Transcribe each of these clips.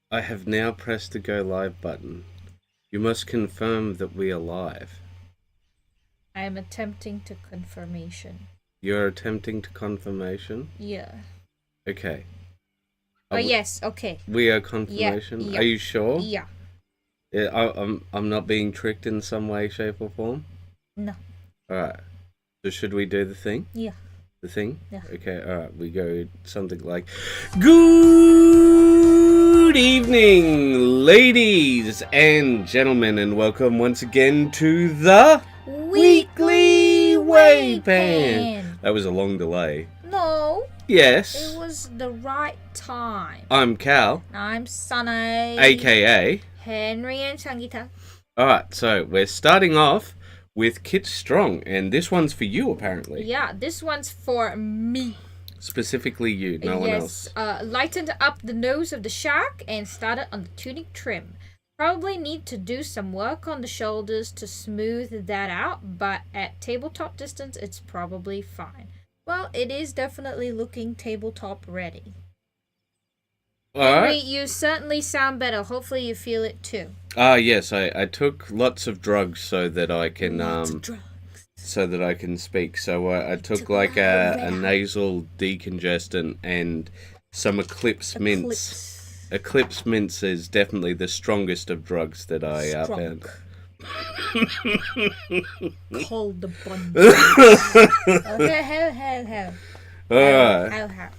I have now pressed the go live button. You must confirm that we are live. I am attempting to confirmation. You're attempting to confirmation? Yeah. Okay. Yes, okay. We are confirmation? Yeah. Are you sure? Yeah. I'm not being tricked in some way, shape, or form? No. Alright. So should we do the thing? Yeah. The thing? Yeah. Okay, alright. We go something like, Good evening, ladies and gentlemen, and welcome once again to the Weekly WAYPN. That was a long delay. No. Yes. It was the right time. I'm Karl. I'm Sunny. AKA Henry and Sangita. Alright, so we're starting off with Kit Strong, and this one's for you apparently. Yeah, this one's for me. Specifically you, no one else. Lightened up the nose of the shark and started on the tunic trim. Probably need to do some work on the shoulders to smooth that out, but at tabletop distance it's probably fine. Well, it is definitely looking tabletop ready. Henry, you certainly sound better. Hopefully you feel it too. Yes, I took lots of drugs so that I can so that I can speak. So I took like a nasal decongestant and some Eclipse mints. Eclipse mints is definitely the strongest of drugs that I found. Called the bun. How.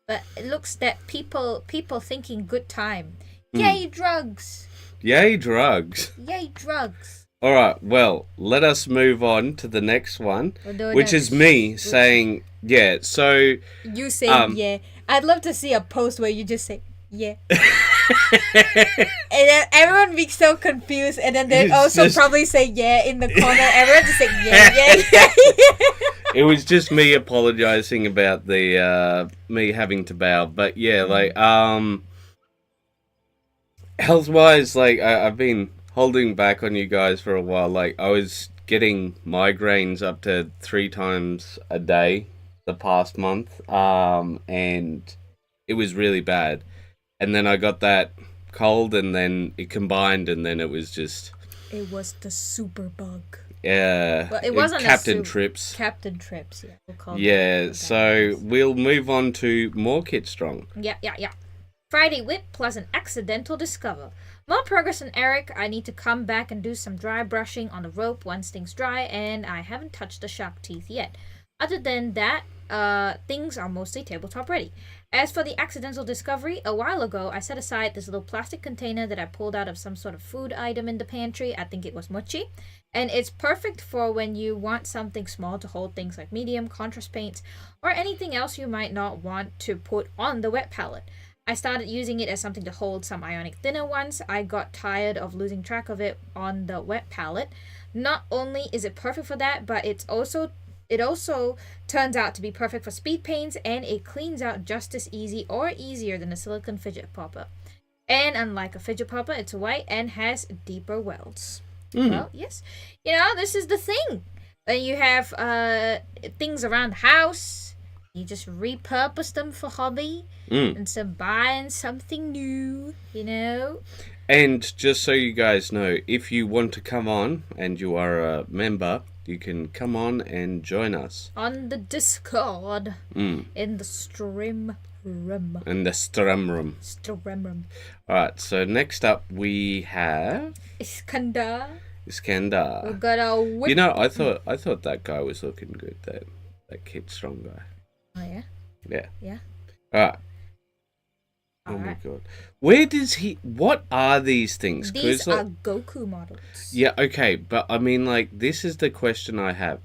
But it looks that people thinking good time. Yay drugs! Yay drugs! Yay drugs! Alright, well, let us move on to the next one, which is me saying, yeah, so... You say yeah. I'd love to see a post where you just say, yeah. And then everyone be so confused, and then they also just probably say yeah in the corner. Everyone just say yeah. It was just me apologizing about the me having to bow, but yeah, like health wise, like I've been holding back on you guys for a while. Like I was getting migraines up to 3 times a day the past month, and it was really bad. And then I got that cold, and then it combined, and then it was just... It was the super bug. Yeah. Well, it wasn't Captain Trips. Captain Trips, yeah. We'll call it so we'll move on to more Kit Strong. Yeah. Friday whip plus an accidental discover. More progress on Eric. I need to come back and do some dry brushing on the rope once things dry, and I haven't touched the shark teeth yet. Other than that, things are mostly tabletop ready. As for the accidental discovery, a while ago I set aside this little plastic container that I pulled out of some sort of food item in the pantry. I think it was mochi. And it's perfect for when you want something small to hold things like medium, contrast paints, or anything else you might not want to put on the wet palette. I started using it as something to hold some ionic thinner once I got tired of losing track of it on the wet palette. Not only is it perfect for that, but it also turns out to be perfect for speed paints, and it cleans out just as easy or easier than a silicone fidget popper. And unlike a fidget popper, it's white and has deeper welds. Well, yes. This is the thing. When you have things around the house, you just repurpose them for hobby instead of buying something new, And just so you guys know, if you want to come on and you are a member, you can come on and join us on the Discord in the stream room. Alright, so next up we have Iskandar. We've got a whip. I thought that guy was looking good. That Kit Strong guy. Oh yeah. Yeah. Alright. Oh my god. What are these things? These are Goku models. Yeah, okay, but I mean, like, this is the question I have.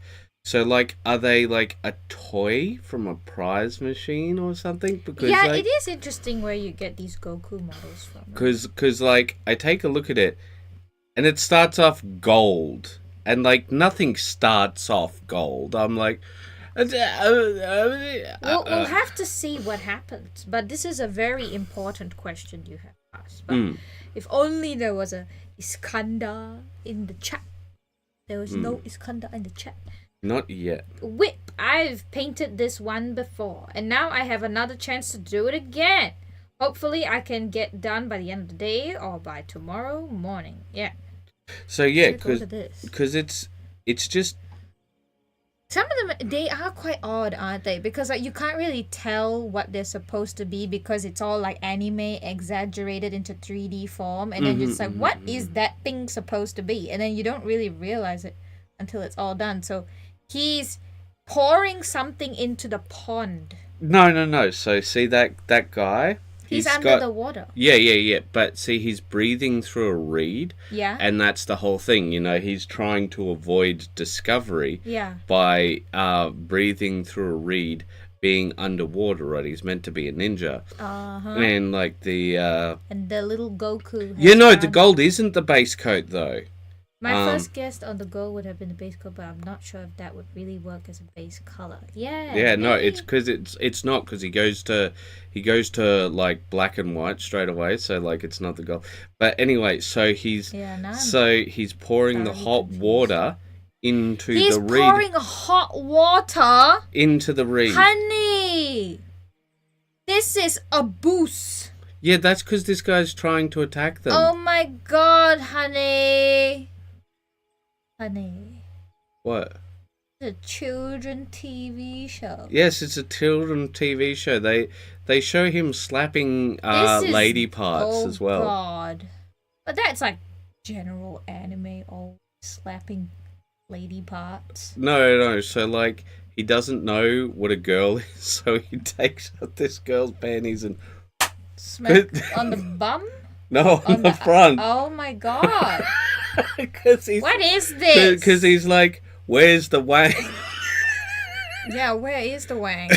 So, like, are they, like, a toy from a prize machine or something? Because, it is interesting where you get these Goku models from. Because, like, I take a look at it, and it starts off gold. And, like, nothing starts off gold. I'm like... We'll have to see what happens, but this is a very important question you have asked. But if only there was a Iskandar in the chat. There was no Iskandar in the chat. Not yet. Whip. I've painted this one before, and now I have another chance to do it again. Hopefully, I can get done by the end of the day or by tomorrow morning. Yeah. So yeah, Let's go to this. because it's just Some of them, they are quite odd, aren't they? Because like you can't really tell what they're supposed to be because it's all like anime exaggerated into 3D form, and then you're just like, what is that thing supposed to be? And then you don't really realize it until it's all done. So he's pouring something into the pond. no. So see that guy. He's under the water. Yeah. But see, he's breathing through a reed. Yeah. And that's the whole thing, he's trying to avoid discovery. Yeah. By breathing through a reed, being underwater, right? He's meant to be a ninja. And like the and the little Goku. The gold isn't the base coat though. My first guess on the gold would have been the base color, but I'm not sure if that would really work as a base color. Yeah. Yeah, no, it's because it's not, because he goes to like black and white straight away, so like it's not the gold. But anyway, so he's pouring the hot water into the reed. He's pouring hot water into the reed. Honey, this is a boost. Yeah, that's because this guy's trying to attack them. Oh my god, honey. Honey. What? It's a children TV show. Yes, it's a children TV show. They show him slapping lady parts as well. Oh god. But that's like general anime, all slapping lady parts. No. So like he doesn't know what a girl is, so he takes out this girl's panties and smack on the bum? No, on the front. Oh my god. What is this? Because he's like, where's the wang? Yeah, where is the wang?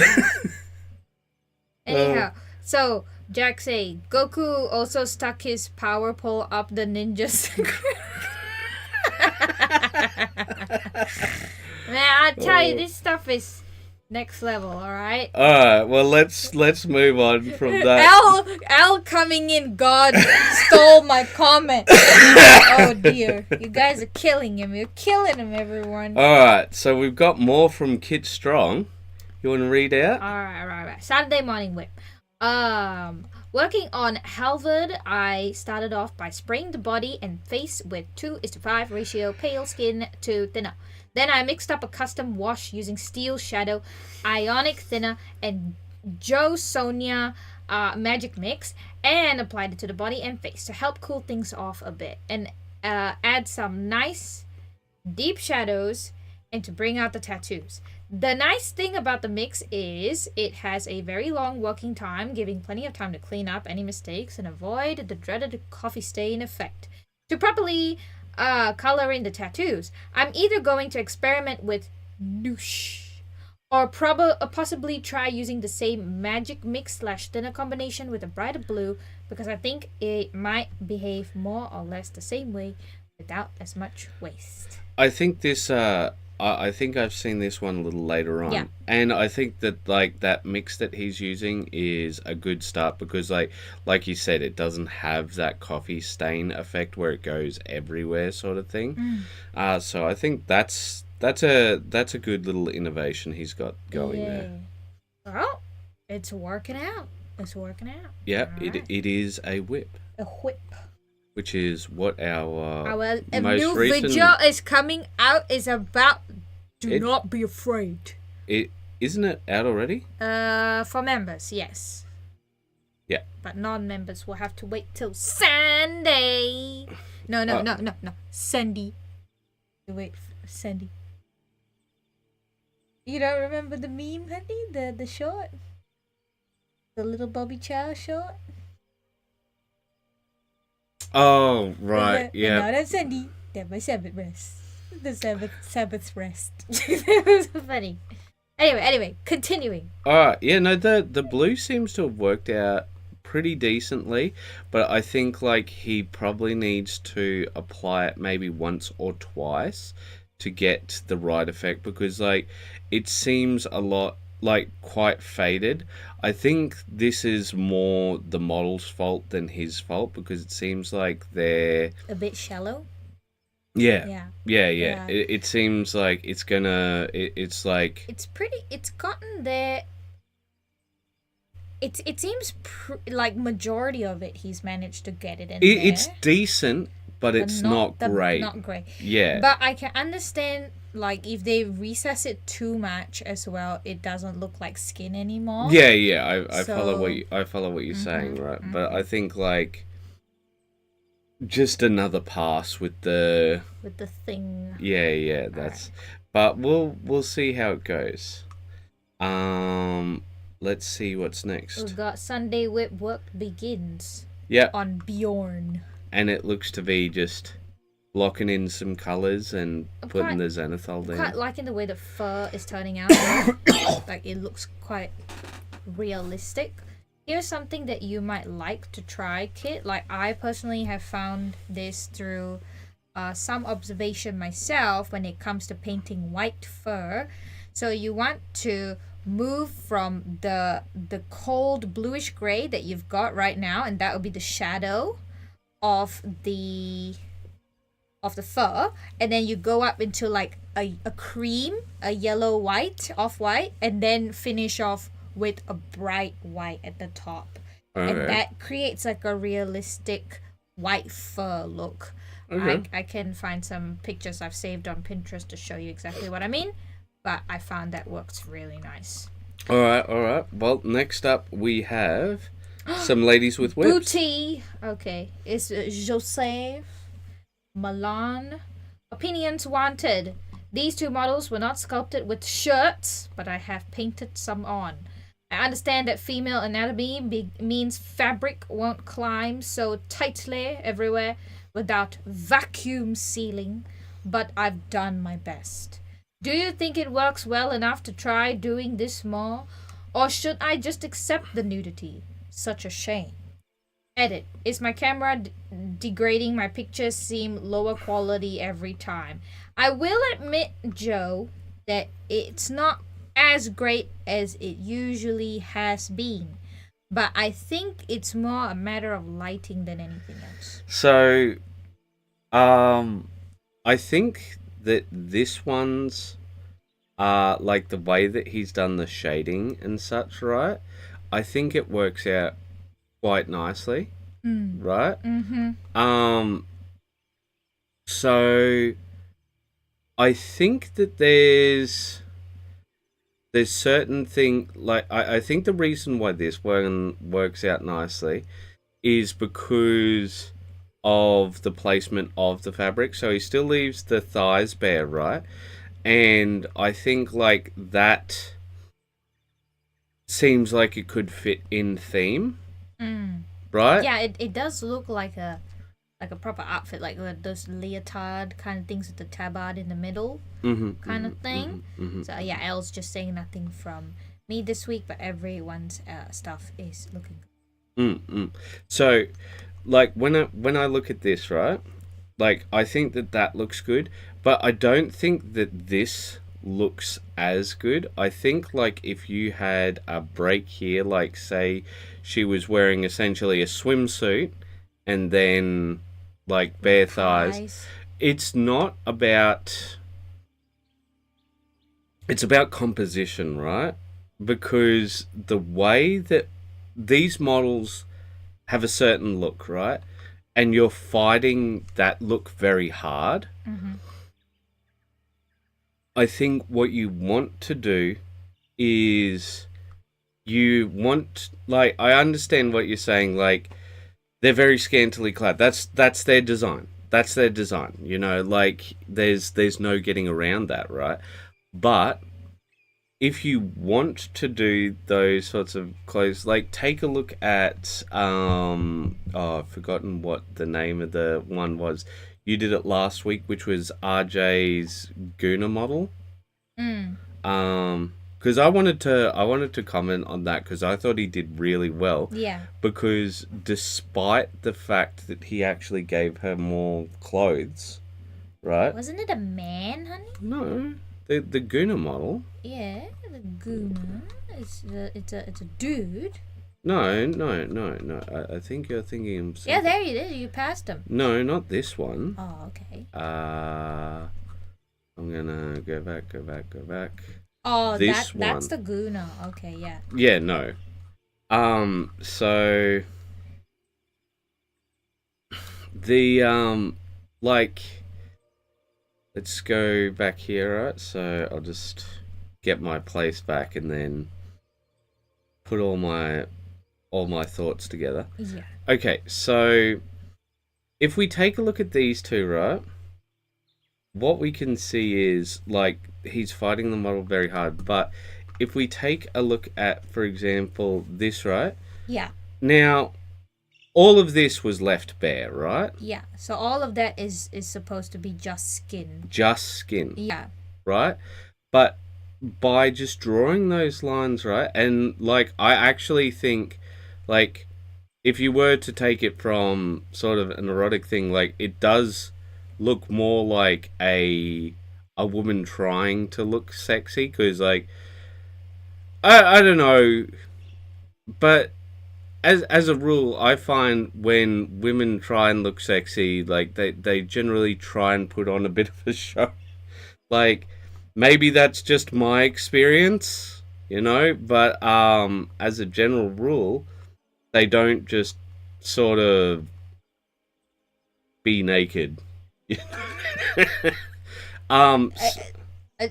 Anyhow, so Jack say Goku also stuck his power pole up the ninja's. Man, I tell you, this stuff is next level. All right. All right. Well, let's move on from that. Al coming in. God stole my comment. Oh dear, you guys are killing him. You're killing him, everyone. All right. So we've got more from Kit Strong. You want to read out? All right. Saturday morning whip. Working on Halvard, I started off by spraying the body and face with 2:5 ratio pale skin to thinner. Then I mixed up a custom wash using Steel Shadow, Ionic Thinner, and Joe Sonia Magic Mix, and applied it to the body and face to help cool things off a bit, and add some nice deep shadows and to bring out the tattoos. The nice thing about the mix is it has a very long working time, giving plenty of time to clean up any mistakes and avoid the dreaded coffee stain effect. To properly color in the tattoos, I'm either going to experiment with noosh or possibly try using the same magic mix / thinner combination with a brighter blue, because I think it might behave more or less the same way without as much waste. I think this I think I've seen this one a little later on. Yeah. And I think that like that mix that he's using is a good start, because like you said, it doesn't have that coffee stain effect where it goes everywhere sort of thing. So I think that's a good little innovation he's got going there. Well, it's working out. Yeah, right. it is a whip. A whip. Which is what our most new recent video is coming out is about. Do not be afraid. Isn't it out already? For members, yes. Yeah. But non-members will have to wait till Sunday. No. Sunday. You wait for Sunday. You don't remember the meme, honey? The short? The little Bobby Chow short? Oh, right, yeah. Not on Sunday. That my Sabbath rest. The Sabbath rest. Funny. Anyway, continuing. Alright, yeah, no, the blue seems to have worked out pretty decently, but I think like he probably needs to apply it maybe once or twice to get the right effect, because like it seems a lot like quite faded. I think this is more the model's fault than his fault, because it seems like they're a bit shallow. Yeah. It seems like it's gonna. It's like it's gotten there. it seems like majority of it he's managed to get it in It's there, decent, but it's not great. Not great. Yeah. But I can understand like if they recess it too much as well, it doesn't look like skin anymore. Yeah. I So- follow what you're saying, right? But I think like just another pass with the With the thing. yeah. That's. But we'll see how it goes. Let's see what's next. We've got Sunday whip work begins Yeah, on Bjorn. and it looks to be just locking in some colours and putting the zenithal down. Quite liking the way the fur is turning out. Like it looks quite realistic. Here's something that you might like to try, Kit. Like I personally have found this through some observation myself when it comes to painting white fur. So you want to move from the cold bluish gray that you've got right now, and that would be the shadow of the fur, and then you go up into like a cream, a yellow white, off white, and then finish off with a bright white at the top. Okay. And that creates like a realistic white fur look. Okay. I can find some pictures I've saved on Pinterest to show you exactly what I mean, but I found that works really nice. All right. Well, next up we have some ladies with whips. Booty. Okay, it's Joseph Milan. Opinions wanted. These two models were not sculpted with shirts, but I have painted some on. I understand that female anatomy means fabric won't climb so tightly everywhere without vacuum sealing, but I've done my best. Do you think it works well enough to try doing this more? Or should I just accept the nudity? Such a shame. Edit. Is my camera degrading my pictures seem lower quality every time? I will admit, Joe, that it's not as great as it usually has been. But I think it's more a matter of lighting than anything else. So, I think that this one's, like the way that he's done the shading and such, right? I think it works out quite nicely, right? Mm-hmm. So I think that there's certain thing like I think the reason why this one works out nicely is because of the placement of the fabric. So he still leaves the thighs bare, right? And I think like that seems like it could fit in theme, right? Yeah, it does look like a proper outfit, like those leotard kind of things with the tabard in the middle, kind of thing. So yeah, Elle's just saying nothing from me this week, but everyone's stuff is looking good. So, like when I look at this, right? Like I think that looks good, but I don't think that this looks as good. I think like if you had a break here, like say she was wearing essentially a swimsuit and then like bare thighs, it's not about, it's about composition, right? Because the way that these models have a certain look, right? And you're fighting that look very hard. I think what you want to do is you want, like, I understand what you're saying, like, they're very scantily clad. That's their design. That's their design. You know, like, there's no getting around that, right? But if you want to do those sorts of clothes, like, take a look at, I've forgotten what the name of the one was. You did it last week, which was RJ's Guna model. Because I wanted to comment on that because I thought he did really well. Yeah. Because despite the fact that he actually gave her more clothes, right? Wasn't it a man, honey? No, the Guna model. Yeah, the Guna. It's a dude. No. I think you're thinking of something. Yeah, there you did. You passed him. No, not this one. Oh, okay. I'm gonna go back. Oh, This that's one. the Guna. Okay, yeah. Yeah, no. So the like, let's go back here, right? So I'll just get my place back and then put all my thoughts together. Yeah. Okay, so if we take a look at these two, right? What we can see is like he's fighting the model very hard, but if we take a look at, for example, this, right? Yeah. Now, all of this was left bare, right? Yeah. So all of that is supposed to be just skin. Just skin, Yeah. right? But by just drawing those lines, right? And like I actually think like if you were to take it from sort of an erotic thing, like it does look more like a woman trying to look sexy because like I don't know, but as a rule, I find when women try and look sexy, like they generally try and put on a bit of a show. Like maybe that's just my experience, but as a general rule, they don't just sort of be naked. um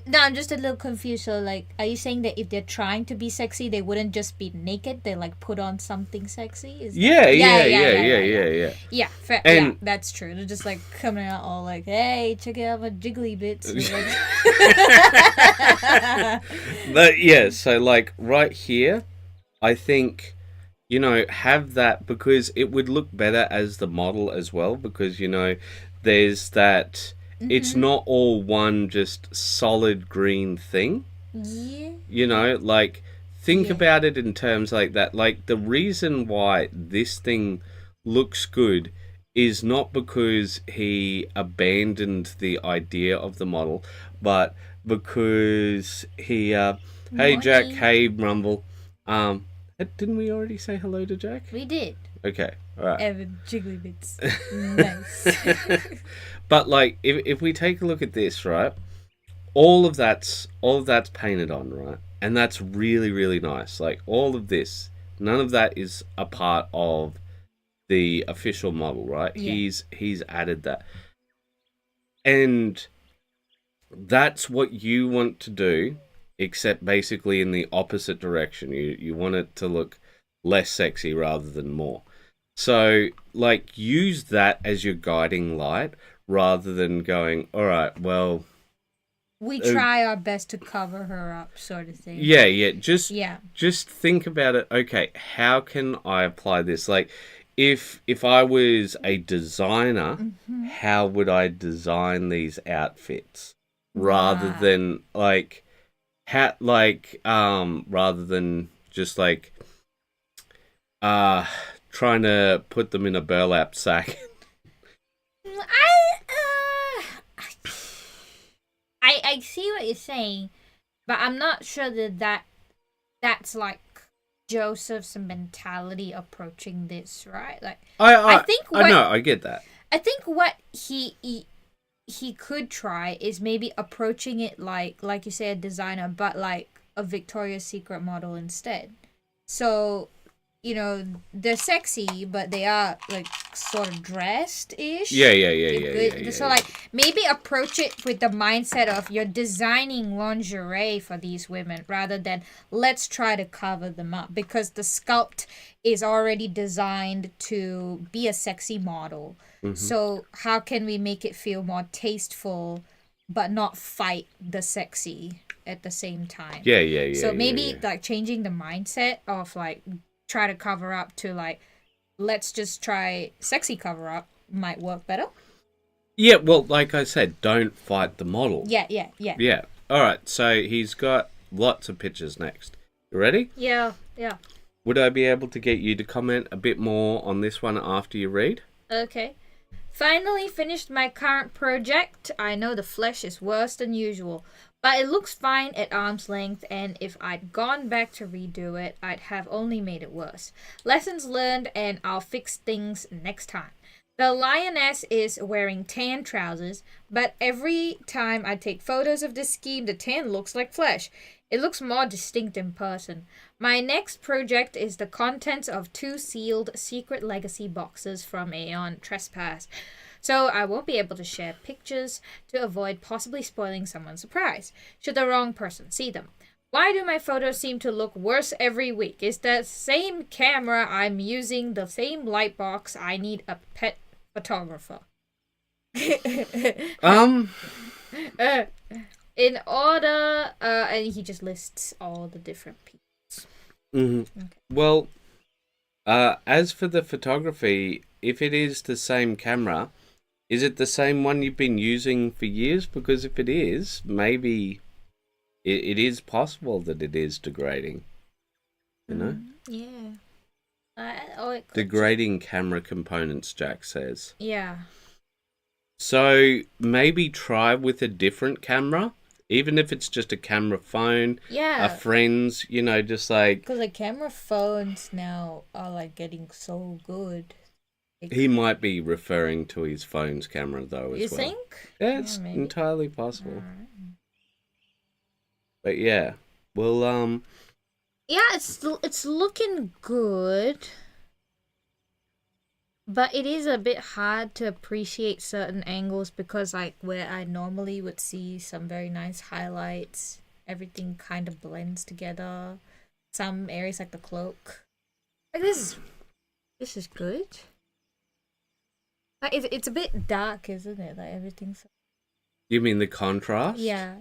No, I'm just a little confused. So, like, are you saying that if they're trying to be sexy, they wouldn't just be naked? They like put on something sexy? Is yeah, that... yeah, yeah, yeah, yeah, yeah. Yeah, fair. And yeah, that's true. They're just like coming out all like, "Hey, check out my jiggly bits." And, like... But yeah, so like right here, I think have that because it would look better as the model as well because there's that it's not all one just solid green thing. Yeah. Like think Yeah. about it in terms like that. Like the reason why this thing looks good is not because he abandoned the idea of the model, but because he hey Jack, Morning. hey Rumble. Didn't we already say hello to Jack? We did. Okay, all right. Evan jiggly bits. Nice. But like if we take a look at this, right? All of that's painted on, right? And that's really, really nice. Like all of this, none of that is a part of the official model, right? Yeah. He's added that. And that's what you want to do, except basically in the opposite direction. You want it to look less sexy rather than more. So, like, use that as your guiding light rather than going, all right, well, We try our best to cover her up, sort of thing. yeah, Yeah. just think about it. Okay, how can I apply this? Like, if I was a designer, how would I design these outfits rather Right. than rather than just like trying to put them in a burlap sack. I see what you're saying, but I'm not sure that's like Joseph's mentality approaching this, right? Like I think I know, I get that. I think what he could try is maybe approaching it like you say a designer, but like a Victoria's Secret model instead. So they're sexy, but they are like sort of dressed ish. Yeah. So like maybe approach it with the mindset of you're designing lingerie for these women rather than let's try to cover them up because the sculpt is already designed to be a sexy model. So how can we make it feel more tasteful but not fight the sexy at the same time? Yeah. So maybe yeah. like changing the mindset of like try to cover up to like let's just try sexy cover up might work better. Yeah, well, like I said, don't fight the model. Yeah. Yeah. All right. So he's got lots of pictures next. You ready? Yeah. Would I be able to get you to comment a bit more on this one after you read? Okay. Finally finished my current project. I know the flesh is worse than usual, but it looks fine at arm's length, and if I'd gone back to redo it, I'd have only made it worse. Lessons learned, and I'll fix things next time. The lioness is wearing tan trousers, but every time I take photos of this scheme, the tan looks like flesh. It looks more distinct in person. My next project is the contents of 2 sealed Secret Legacy boxes from Aeon Trespass. So I won't be able to share pictures to avoid possibly spoiling someone's surprise, should the wrong person see them. Why do my photos seem to look worse every week? Is the same camera I'm using the same light box? I need a pet photographer. In order, and he just lists all the different pieces. Mm-hmm. Okay. Well, as for the photography, if it is the same camera, is it the same one you've been using for years? Because if it is, maybe it is possible that it is degrading. You know? Yeah. Degrading camera components, Jack says. Yeah. So maybe try with a different camera, even if it's just a camera phone. Yeah. A friend's, you know, just like... Because the camera phones now are like getting so good. He might be referring to his phone's camera though as well. You think? Yeah, it's entirely possible. But yeah, well, yeah, it's looking good, but it is a bit hard to appreciate certain angles because, like, where I normally would see some very nice highlights, everything kind of blends together. Some areas, like the cloak, like this is good. Like it's a bit dark, isn't it? Like everything's. You mean the contrast? Yeah.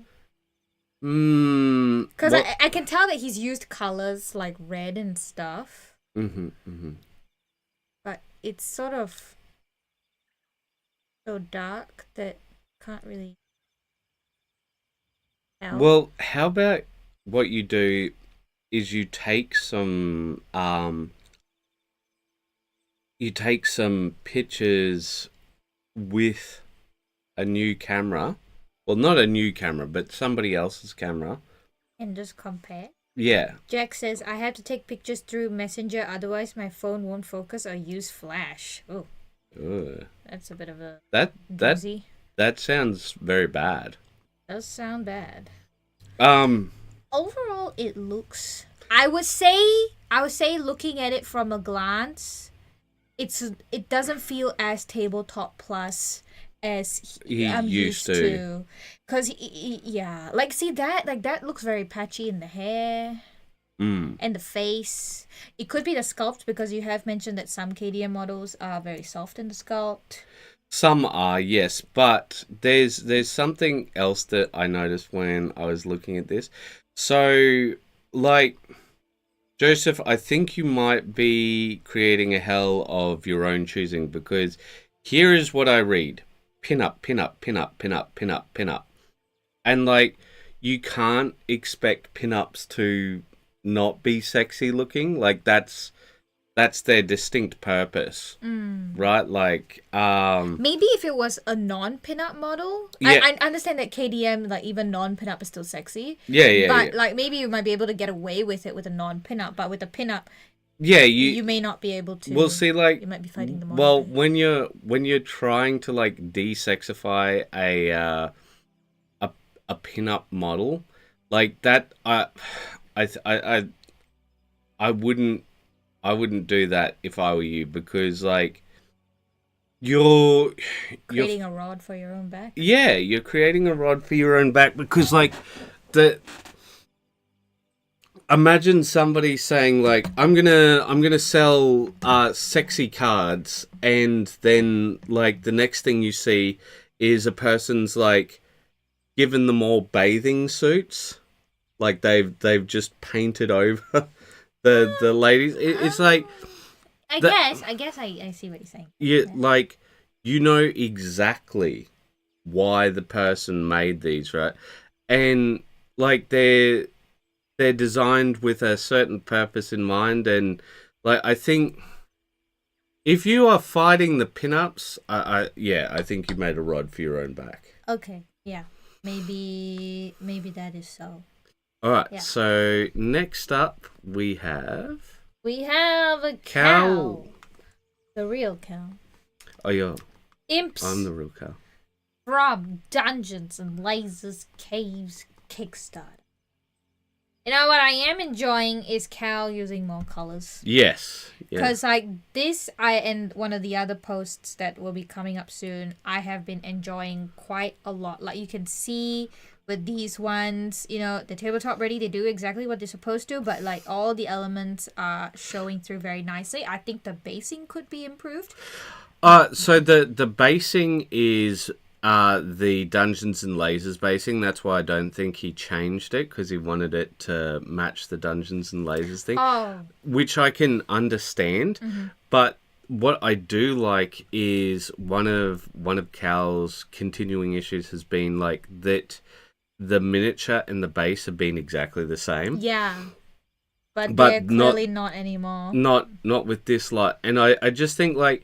Because I can tell that he's used colors like red and stuff. But it's sort of so dark that can't really tell. Well, how about what you do is you take some pictures with a new camera. Well, not a new camera, but somebody else's camera. And just compare? Yeah. Jack says, I have to take pictures through Messenger, otherwise my phone won't focus or use flash. Oh. That's a bit of a doozy. That sounds very bad. Does sound bad. Overall, it looks... I would say looking at it from a glance, it doesn't feel as Tabletop Plus as I'm used to. Because, yeah, like, see that? Like, that looks very patchy in the hair and the face. It could be the sculpt, because you have mentioned that some KDM models are very soft in the sculpt. Some are, yes, but there's something else that I noticed when I was looking at this. So, like, Joseph, I think you might be creating a hell of your own choosing, because here is what I read. Pin up, pin up, pin up, pin up, pin up, pin up. And, like, you can't expect pin-ups to not be sexy looking. Like, that's their distinct purpose, right? Like, maybe if it was a non-pinup model, yeah. I understand that KDM, like, even non-pinup is still sexy. Yeah. But like, maybe you might be able to get away with it with a non-pinup, but with a pinup, yeah, you may not be able to. Well, see, like, you might be fighting the model. Well, when you're trying to, like, de-sexify a pinup model, like that, I wouldn't do that if I were you, because, like, you're creating a rod for your own back. Yeah, you're creating a rod for your own back, because, like, imagine somebody saying, like, I'm gonna sell sexy cards, and then, like, the next thing you see is a person's, like, given them all bathing suits, like they've just painted over the ladies. It's like, I guess I see what you're saying. Yeah, like, you know exactly why the person made these, right? And, like, they're designed with a certain purpose in mind, and, like, I think if you are fighting the pinups, I think you made a rod for your own back. Okay, yeah, maybe that is so. All right, yeah. So next up we have a cow, the real cow. Oh, yeah. Imps I'm the real Karl. from Dungeons and Lasers Caves Kickstarter. You know what I am enjoying is Cal using more colors. Yes. Yeah. Because like this, and one of the other posts that will be coming up soon, I have been enjoying quite a lot. Like you can see with these ones, you know, the tabletop ready, they do exactly what they're supposed to, but like all the elements are showing through very nicely. I think the basing could be improved. So the basing is the Dungeons and Lasers basing. That's why I don't think he changed it, because he wanted it to match the Dungeons and Lasers thing. Oh. Which I can understand. Mm-hmm. But what I do like is one of Cal's continuing issues has been like that the miniature and the base have been exactly the same. Yeah. But But they're clearly not anymore. Not with this lot. And I just think like,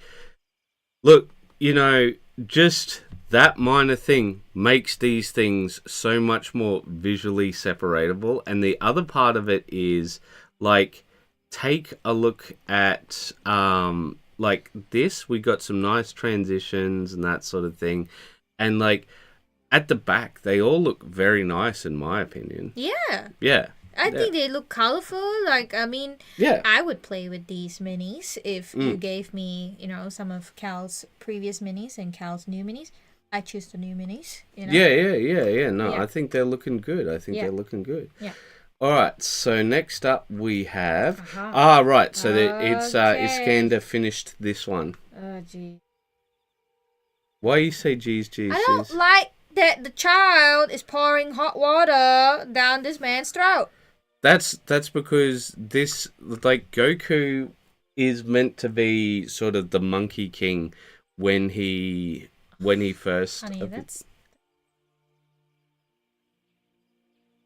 look, you know, just that minor thing makes these things so much more visually separatable. And the other part of it is like, take a look at like this. We got some nice transitions and that sort of thing. And like at the back, they all look very nice in my opinion. Yeah. Yeah. I think they look colorful. Like, I mean, yeah. I would play with these minis if you gave me, you know, some of Cal's previous minis and Cal's new minis. I choose the new minis, you know? Yeah. No, Yeah. I think they're looking good. Yeah. Yeah. All right. So next up we have. Uh-huh. Right. So it's Iskander finished this one. Oh, gee. Why you say geez? I don't like that the child is pouring hot water down this man's throat. That's because this, like, Goku is meant to be sort of the Monkey King when he first. Honey, that's.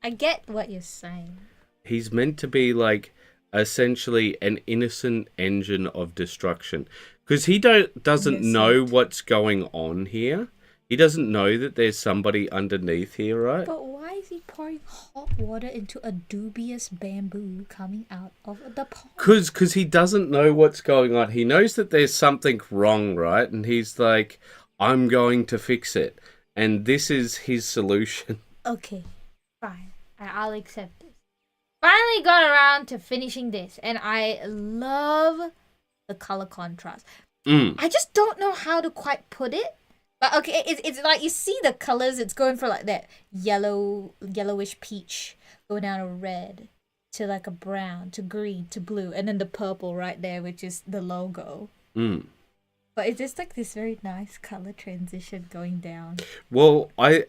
I get what you're saying. He's meant to be like essentially an innocent engine of destruction, because he doesn't know what's going on here. He doesn't know that there's somebody underneath here, right? But why is he pouring hot water into a dubious bamboo coming out of the pond? Because he doesn't know what's going on. He knows that there's something wrong, right? And he's like, I'm going to fix it. And this is his solution. Okay, fine. I'll accept this. Finally got around to finishing this. And I love the color contrast. I just don't know how to quite put it. But okay, it's like you see the colors. It's going for like that yellowish peach, going down a red to like a brown to green to blue, and then the purple right there, which is the logo. But it's just like this very nice color transition going down. Well, I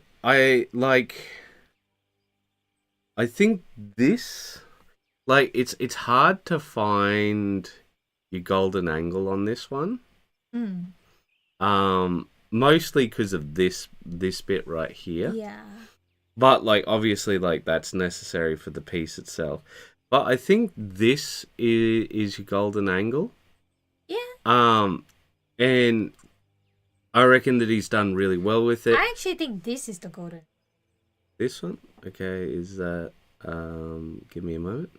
think this, like, it's hard to find your golden angle on this one. Mostly because of this bit right here. Yeah. But like obviously like that's necessary for the piece itself. But I think this is your golden angle. Yeah. And I reckon that he's done really well with it. I actually think this is the golden. This one? Okay, is that give me a moment.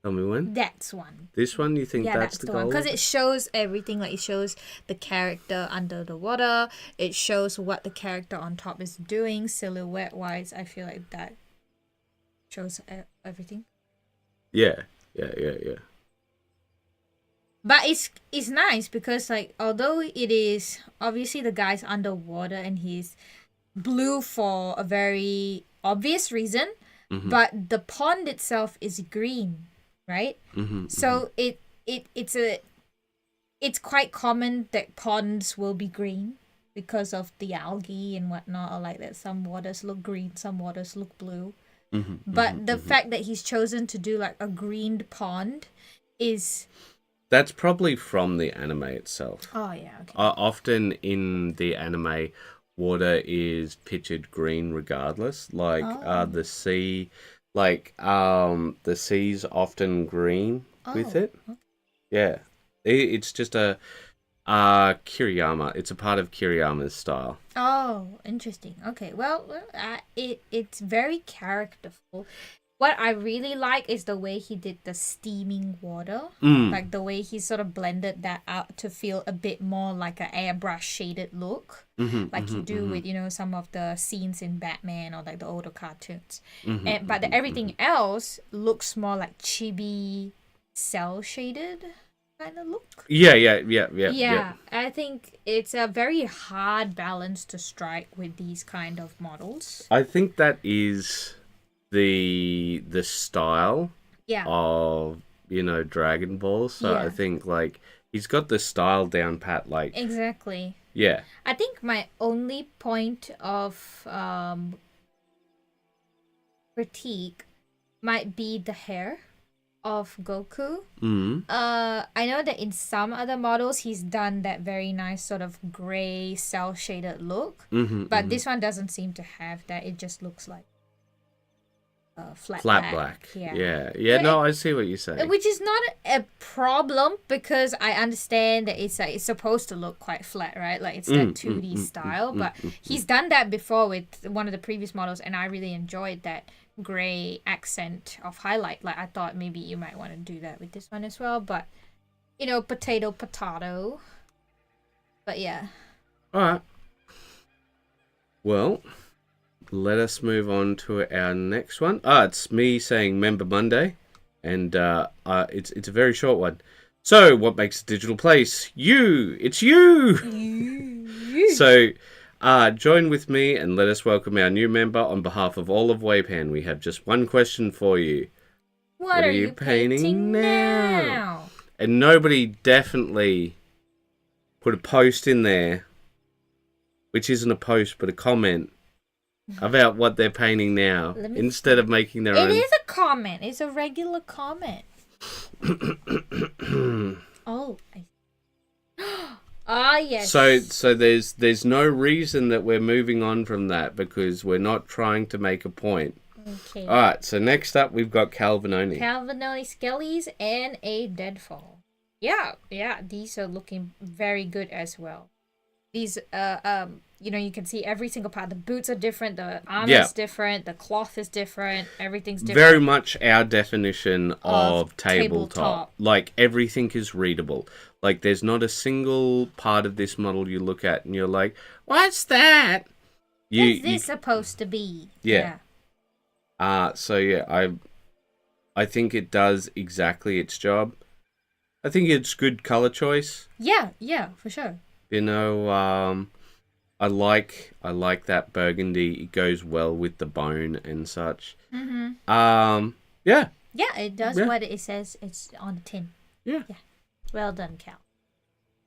Tell me when. That's one. This one, you think that's the one? goal? Because it shows everything. Like it shows the character under the water. It shows what the character on top is doing silhouette-wise. I feel like that shows everything. Yeah. But it's nice because like although it is obviously the guy's underwater and he's blue for a very obvious reason, but the pond itself is green. Right? So it's quite common that ponds will be green because of the algae and whatnot, or like that some waters look green, some waters look blue. But the fact that he's chosen to do like a greened pond is... That's probably from the anime itself. Oh, yeah, okay. Often in the anime, water is pictured green regardless. Like the sea... Like, the sea's often green with it. Okay. Yeah. It's just a Kiriyama. It's a part of Kiriyama's style. Oh, interesting. Okay, well, it's very characterful. What I really like is the way he did the steaming water. Mm. Like the way he sort of blended that out to feel a bit more like an airbrush shaded look. Like you do with, some of the scenes in Batman or like the older cartoons. But everything else looks more like chibi cell shaded kind of look. Yeah. I think it's a very hard balance to strike with these kind of models. I think that is the style of Dragon Ball. So I think like he's got the style down pat. Like exactly. Yeah. I think my only point of critique might be the hair of Goku. I know that in some other models he's done that very nice sort of gray cell shaded look, but this one doesn't seem to have that. It just looks like flat black. Yeah. No, I see what you're saying. Which is not a problem because I understand that it's supposed to look quite flat, right? Like it's that 2D style, but he's done that before with one of the previous models, and I really enjoyed that gray accent of highlight. Like I thought maybe you might want to do that with this one as well, but potato. But yeah. All right. Well, let us move on to our next one. It's me saying Member Monday, and it's a very short one. So, what makes a digital place? You! It's you! So, join with me and let us welcome our new member on behalf of all of WAYPN. We have just one question for you. What are you painting now? And nobody definitely put a post in there, which isn't a post, but a comment about what they're painting now instead of making their own. It is a comment. It's a regular comment. Oh, yes. So there's no reason that we're moving on from that because we're not trying to make a point. Okay. All right. So next up we've got Calvinoni. Calvinoni Skellies and a Deadfall. Yeah. These are looking very good as well. These you can see every single part. The boots are different, the armor's different, the cloth is different, everything's different. Very much our definition of tabletop. Like everything is readable. Like there's not a single part of this model you look at and you're like, what's that? What's this supposed to be? Yeah. I think it does exactly its job. I think it's good color choice. Yeah, for sure. I like that burgundy. It goes well with the bone and such. Yeah, it does what it says it's on the tin. Yeah. Well done, Cal.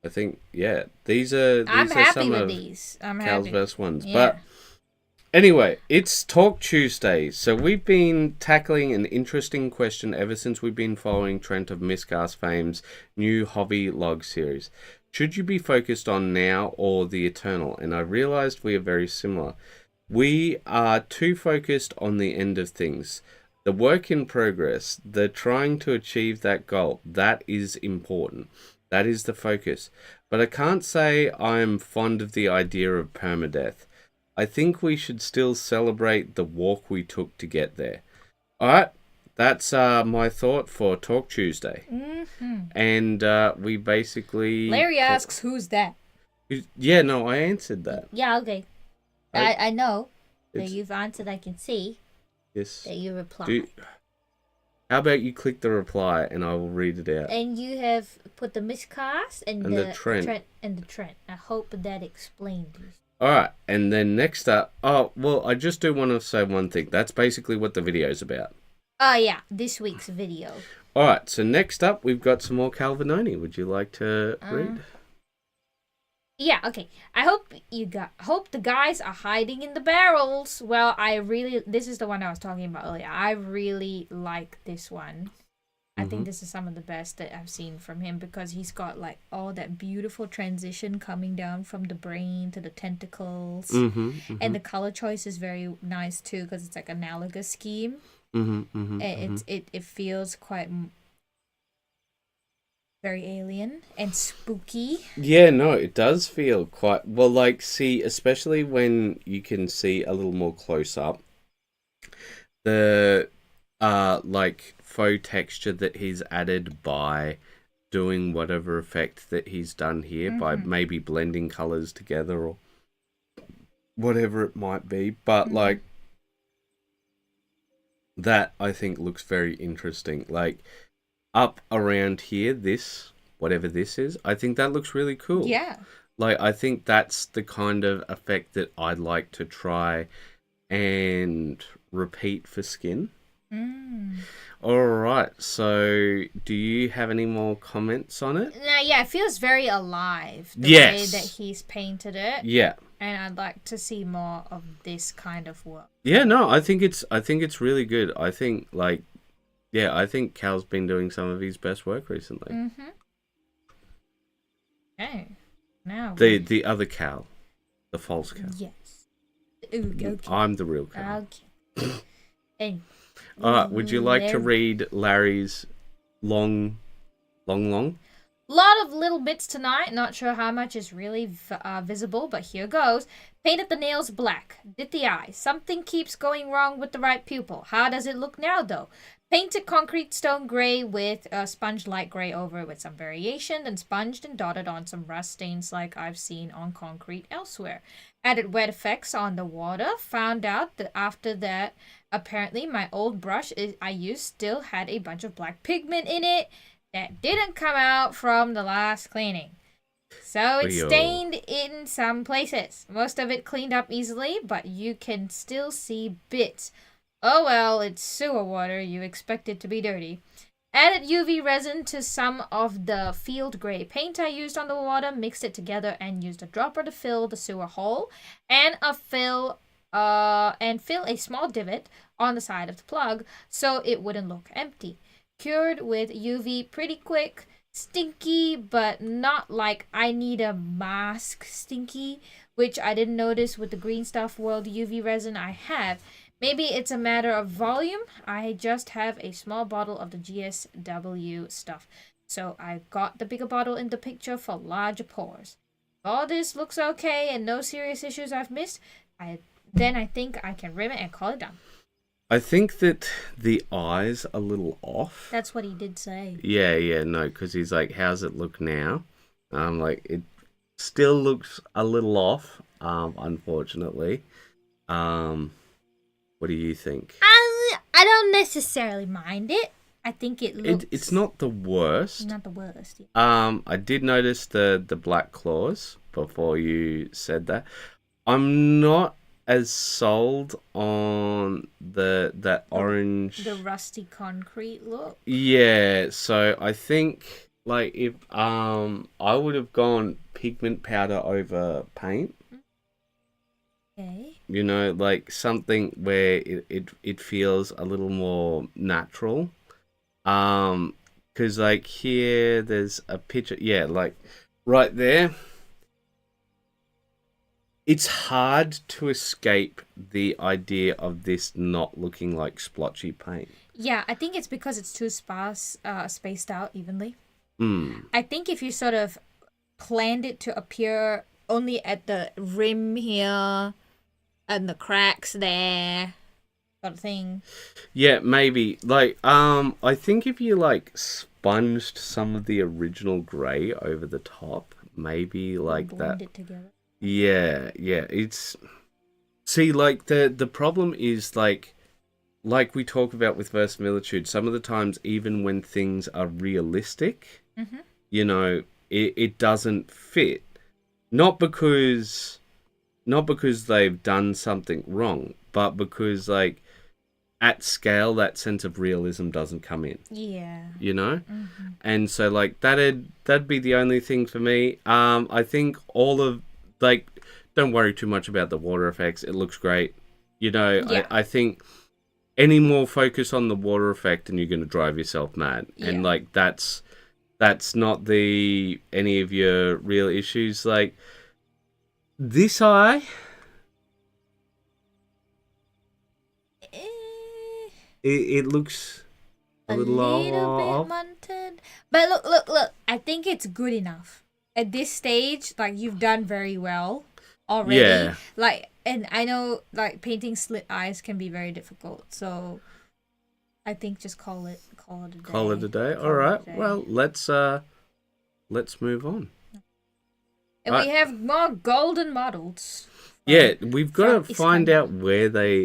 I think these are I'm happy some with of these. I'm Cal's happy. best ones. Yeah. But anyway, it's Talk Tuesday. So we've been tackling an interesting question ever since we've been following Trent of Miscast fame's new hobby log series. Should you be focused on now or the eternal? And I realized we are very similar. We are too focused on the end of things. The work in progress, the trying to achieve that goal, that is important. That is the focus. But I can't say I'm fond of the idea of permadeath. I think we should still celebrate the walk we took to get there. All right. That's my thought for Talk Tuesday. And we basically... Larry asks, who's that? Yeah, no, I answered that. Yeah, okay. I know that you've answered. I can see yes. that you replied. How about you click the reply and I will read it out. And you have put the miscast and the Trent. And the Trent. I hope that explained this. Alright, and then next up... Oh, well, I just do want to say one thing. That's basically what the video's about. Oh, yeah, this week's video. Alright, so next up, we've got some more Calvinoni. Would you like to read? Yeah, okay. I hope the guys are hiding in the barrels. Well, this is the one I was talking about earlier. I really like this one. I think this is some of the best that I've seen from him because he's got like all that beautiful transition coming down from the brain to the tentacles. And the color choice is very nice too because it's like analogous scheme. It feels quite very alien and spooky. Yeah, no, it does feel quite... Well, like, see, especially when you can see a little more close up, the like faux texture that he's added by doing whatever effect that he's done here, by maybe blending colors together or whatever it might be. But like that, I think looks very interesting. Like up around here, this whatever this is, I think that looks really cool. Yeah. Like I think that's the kind of effect that I'd like to try and repeat for skin. All right, so do you have any more comments on it? Yeah, it feels very alive the Yes. way that he's painted it. Yeah. And I'd like to see more of this kind of work. Yeah, no, I think it's really good. I think I think Cal's been doing some of his best work recently. Okay. Now The other Cal, the false Cal. yes. Ooh, okay. I'm the real Cal. Okay. Anyway. All right, would you like to read Larry's long? Lot of little bits tonight. Not sure how much is really visible, but here goes. Painted the nails black. Did the eye. Something keeps going wrong with the right pupil. How does it look now, though? Painted concrete stone gray with a sponge light gray over it with some variation, then sponged and dotted on some rust stains like I've seen on concrete elsewhere. Added wet effects on the water. Found out that after that, apparently my old brush I used still had a bunch of black pigment in it that didn't come out from the last cleaning. So it stained in some places. Most of it cleaned up easily, but you can still see bits. Oh well, it's sewer water. You expect it to be dirty. Added UV resin to some of the field gray paint I used on the water, mixed it together, and used a dropper to fill the sewer hole, and fill a small divot on the side of the plug so it wouldn't look empty. Cured with UV pretty quick. Stinky, but not like I need a mask stinky, which I didn't notice with the Green Stuff World UV resin I have. Maybe it's a matter of volume. I just have a small bottle of the GSW stuff, so I got the bigger bottle in the picture for larger pours. If all this looks okay and no serious issues I've missed, I think I can rim it and call it done. I think that the eye's a little off. That's what he did say. Yeah, no, because he's like, how's it look now? Like, it still looks a little off, unfortunately. What do you think? I don't necessarily mind it. I think it looks... It's not the worst. Not the worst. Yeah. I did notice the black claws before you said that. I'm not as sold on that orange... The rusty concrete look? Yeah, so I think, like, if I would have gone pigment powder over paint. Okay. You know, like something where it feels a little more natural. Because, like, here, there's a picture, yeah, like, right there. It's hard to escape the idea of this not looking like splotchy paint. Yeah, I think it's because it's too spaced out evenly. Mm. I think if you sort of planned it to appear only at the rim here and the cracks there, sort of thing. Yeah, maybe. Like, I think if you, like, sponged some of the original grey over the top, maybe like blend that. It together. Yeah, it's... See, like, the problem is, like we talk about with verisimilitude, some of the times, even when things are realistic, you know, it doesn't fit. Not because they've done something wrong, but because, like, at scale, that sense of realism doesn't come in. Yeah. You know? Mm-hmm. And so, like, that'd be the only thing for me. I think all of... Like, don't worry too much about the water effects. It looks great. You know, yeah. I think any more focus on the water effect and you're going to drive yourself mad. Yeah. And, like, that's not any of your real issues. Like, this eye... It looks a little bit munted. But look. I think it's good enough. At this stage, like, you've done very well already. Yeah. Like, and I know, like, painting slit eyes can be very difficult. So, I think it's good enough. Yeah, And I know, like, painting slit eyes can be very difficult. So, I think it's good enough. At this stage, like, you've done very well already. Like, and I know, like, painting slit eyes can be very difficult. So, I think just call it a day. Call it a day. Call All it a right. day. Well, let's move on. And we have more golden models. Yeah, we've got to from find Iskandar. out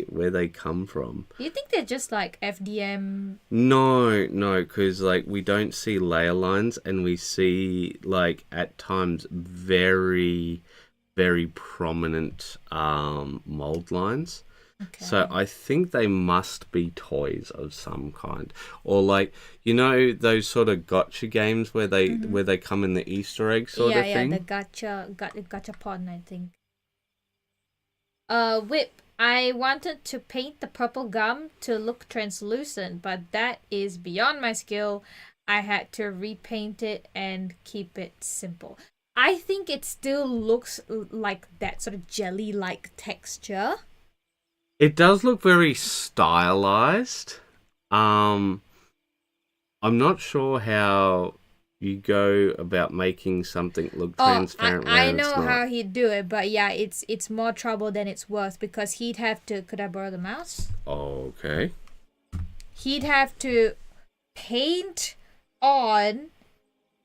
where they come from. You think they're just like FDM? No, because like we don't see layer lines, and we see like at times very, very prominent mold lines. Okay. So I think they must be toys of some kind, or like you know those sort of gotcha games where they come in the Easter egg sort of thing. the gotcha pon, I think. Whip. I wanted to paint the purple gum to look translucent, but that is beyond my skill. I had to repaint it and keep it simple. I think it still looks like that sort of jelly-like texture. It does look very stylized. I'm not sure how you go about making something look transparent. I when know it's not. how he'd do it, but yeah, it's more trouble than it's worth because he'd have to. Could I borrow the mouse? Okay. He'd have to paint on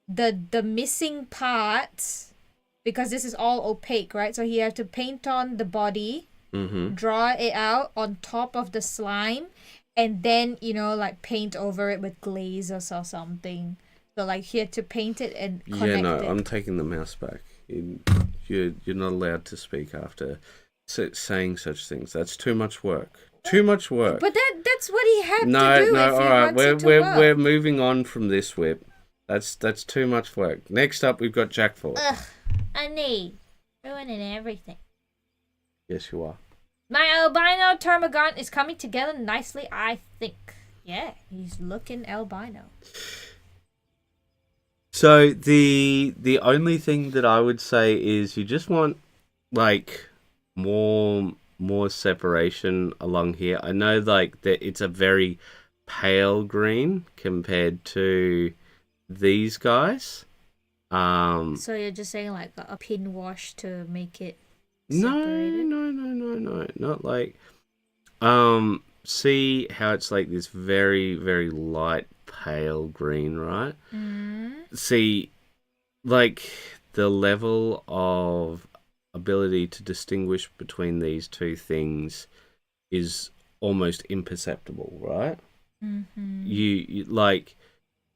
the missing parts because this is all opaque, right? So he had to paint on the body, draw it out on top of the slime, and then like paint over it with glaze or something. So like he had to paint it and connect it. I'm taking the mouse back. You're not allowed to speak after saying such things. That's too much work. Too much work. But that's what he had to do. No. If All he right, wants it to work. we're moving on from this, Whip. That's too much work. Next up, we've got Jack Four. Ugh, Annie, ruining everything. Yes, you are. My albino termagant is coming together nicely, I think. Yeah, he's looking albino. So the only thing that I would say is you just want like more separation along here. I know like that it's a very pale green compared to these guys. So you're just saying like a pin wash to make it separated? No, not like see how it's like this very, very light pale green, right? See, like the level of ability to distinguish between these two things is almost imperceptible, right? You like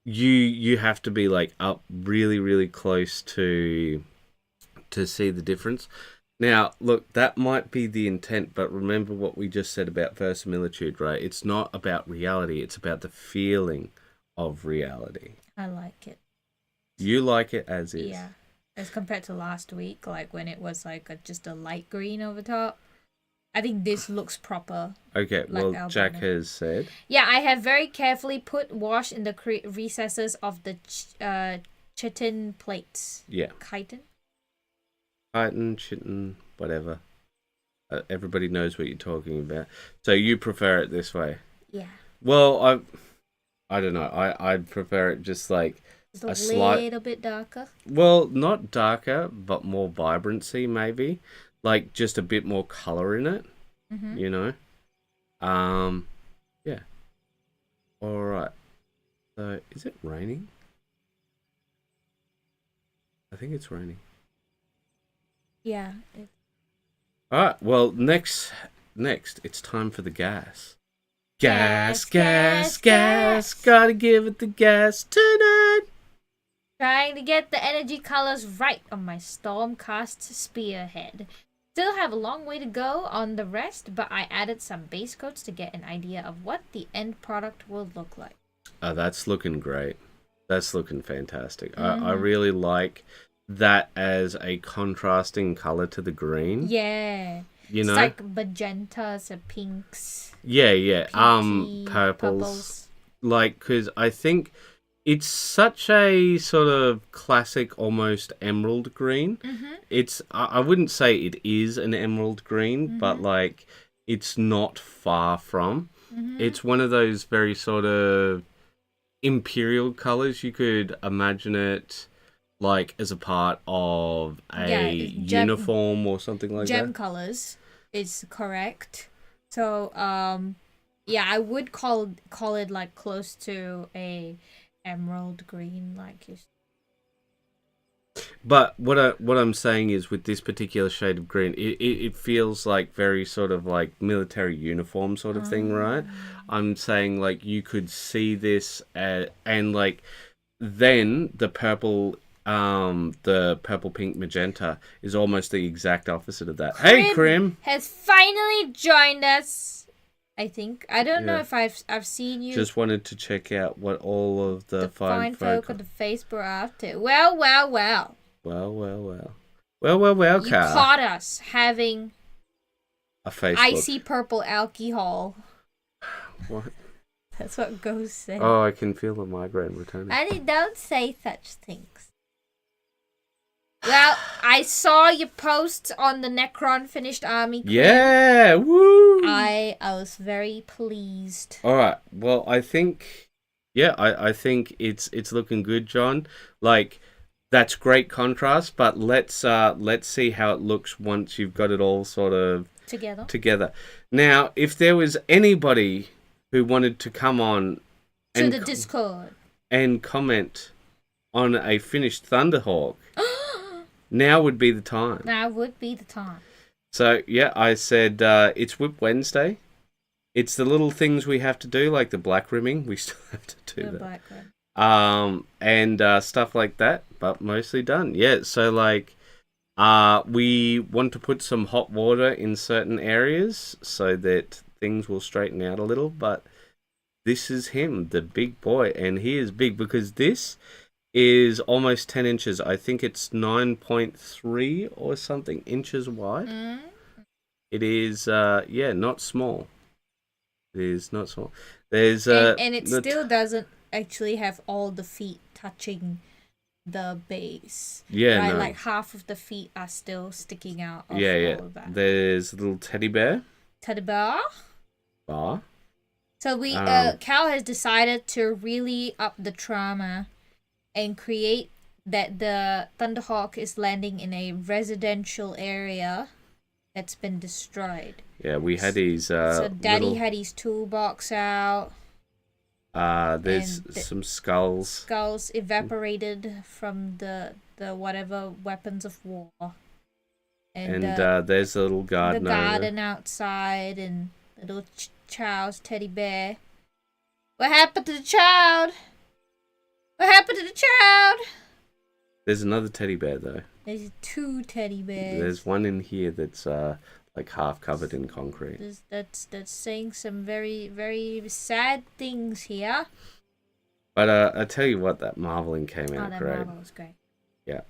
you have to be like up really, really close to see the difference. Now, look, that might be the intent, but remember what we just said about verisimilitude, right? It's not about reality, it's about the feeling of reality. I like it. You like it as is. Yeah. As compared to last week, like when it was like just a light green over top. I think this looks proper. Okay, like well, albino. Jack has said. Yeah, I have very carefully put wash in the recesses of the chitin plates. Yeah. Chitin? Chitin, whatever. Everybody knows what you're talking about. So you prefer it this way? Yeah. Well, I don't know. I'd prefer it just like Just a little bit darker. Well, not darker, but more vibrancy, maybe. Like just a bit more color in it. You know. Yeah. All right. So, is it raining? I think it's raining. Yeah. All right. Well, next, it's time for the gas. Gas. Gotta give it the gas tonight. Trying to get the energy colors right on my Stormcast spearhead. Still have a long way to go on the rest, but I added some base coats to get an idea of what the end product will look like. That's looking great. That's looking fantastic. I really like that as a contrasting color to the green. Yeah. You it's know? like magentas and pinks. Yeah. Pinky, Purples. Like, because I think it's such a sort of classic, almost emerald green. It's I wouldn't say it is an emerald green, but like it's not far from. It's one of those very sort of imperial colors. You could imagine it like as a part of a uniform or something like gem that. colors is correct. So Yeah, I would call it like close to a emerald green, like you. But what I'm saying is, with this particular shade of green, it feels like very sort of like military uniform sort of thing, right? I'm saying like you could see this and like then the purple pink magenta is almost the exact opposite of that. Hey, Krim has finally joined us. I think I don't know Yeah. if I've seen you. Just wanted to check out what all of the fine folk on the Facebook are up to. Well. Well, You Karl. caught us having A Facebook. icy purple alcohol. What? That's what Ghost said. Oh, I can feel the migraine returning. And don't say such things. Well, I saw your post on the Necron finished army. Yeah, woo! I was very pleased. All right. Well, I think, I think it's looking good, John. Like, that's great contrast, but let's see how it looks once you've got it all sort of together. Now, if there was anybody who wanted to come on to the Discord and comment on a finished Thunderhawk, now would be the time. Now would be the time. So, yeah, I said it's Whip Wednesday. It's the little things we have to do, like the black rimming. We still have to do that. Black rim. And stuff like that, but mostly done. Yeah, so, like, we want to put some hot water in certain areas so that things will straighten out a little, but this is him, the big boy, and he is big because this is almost 10 inches. I think it's 9.3 or something inches wide. It is, not small. It is not small. There's and it still doesn't actually have all the feet touching the base. Yeah, right? no. Like half of the feet are still sticking out of all of that. There's a little teddy bear. Teddy bear. Bar. So we Cal has decided to really up the trauma and create that the Thunderhawk is landing in a residential area that's been destroyed. Yeah, we had his so Daddy had his toolbox out. There's some skulls. Skulls evaporated from the whatever weapons of war. And there's a little garden. The garden outside and little child's teddy bear. What happened to the child? What happened to the child? There's another teddy bear though. There's 2 teddy bears. There's one in here that's like half covered in concrete. That's saying some very, very sad things here. But I tell you what, that marbling came out that great. marble was great. Yeah,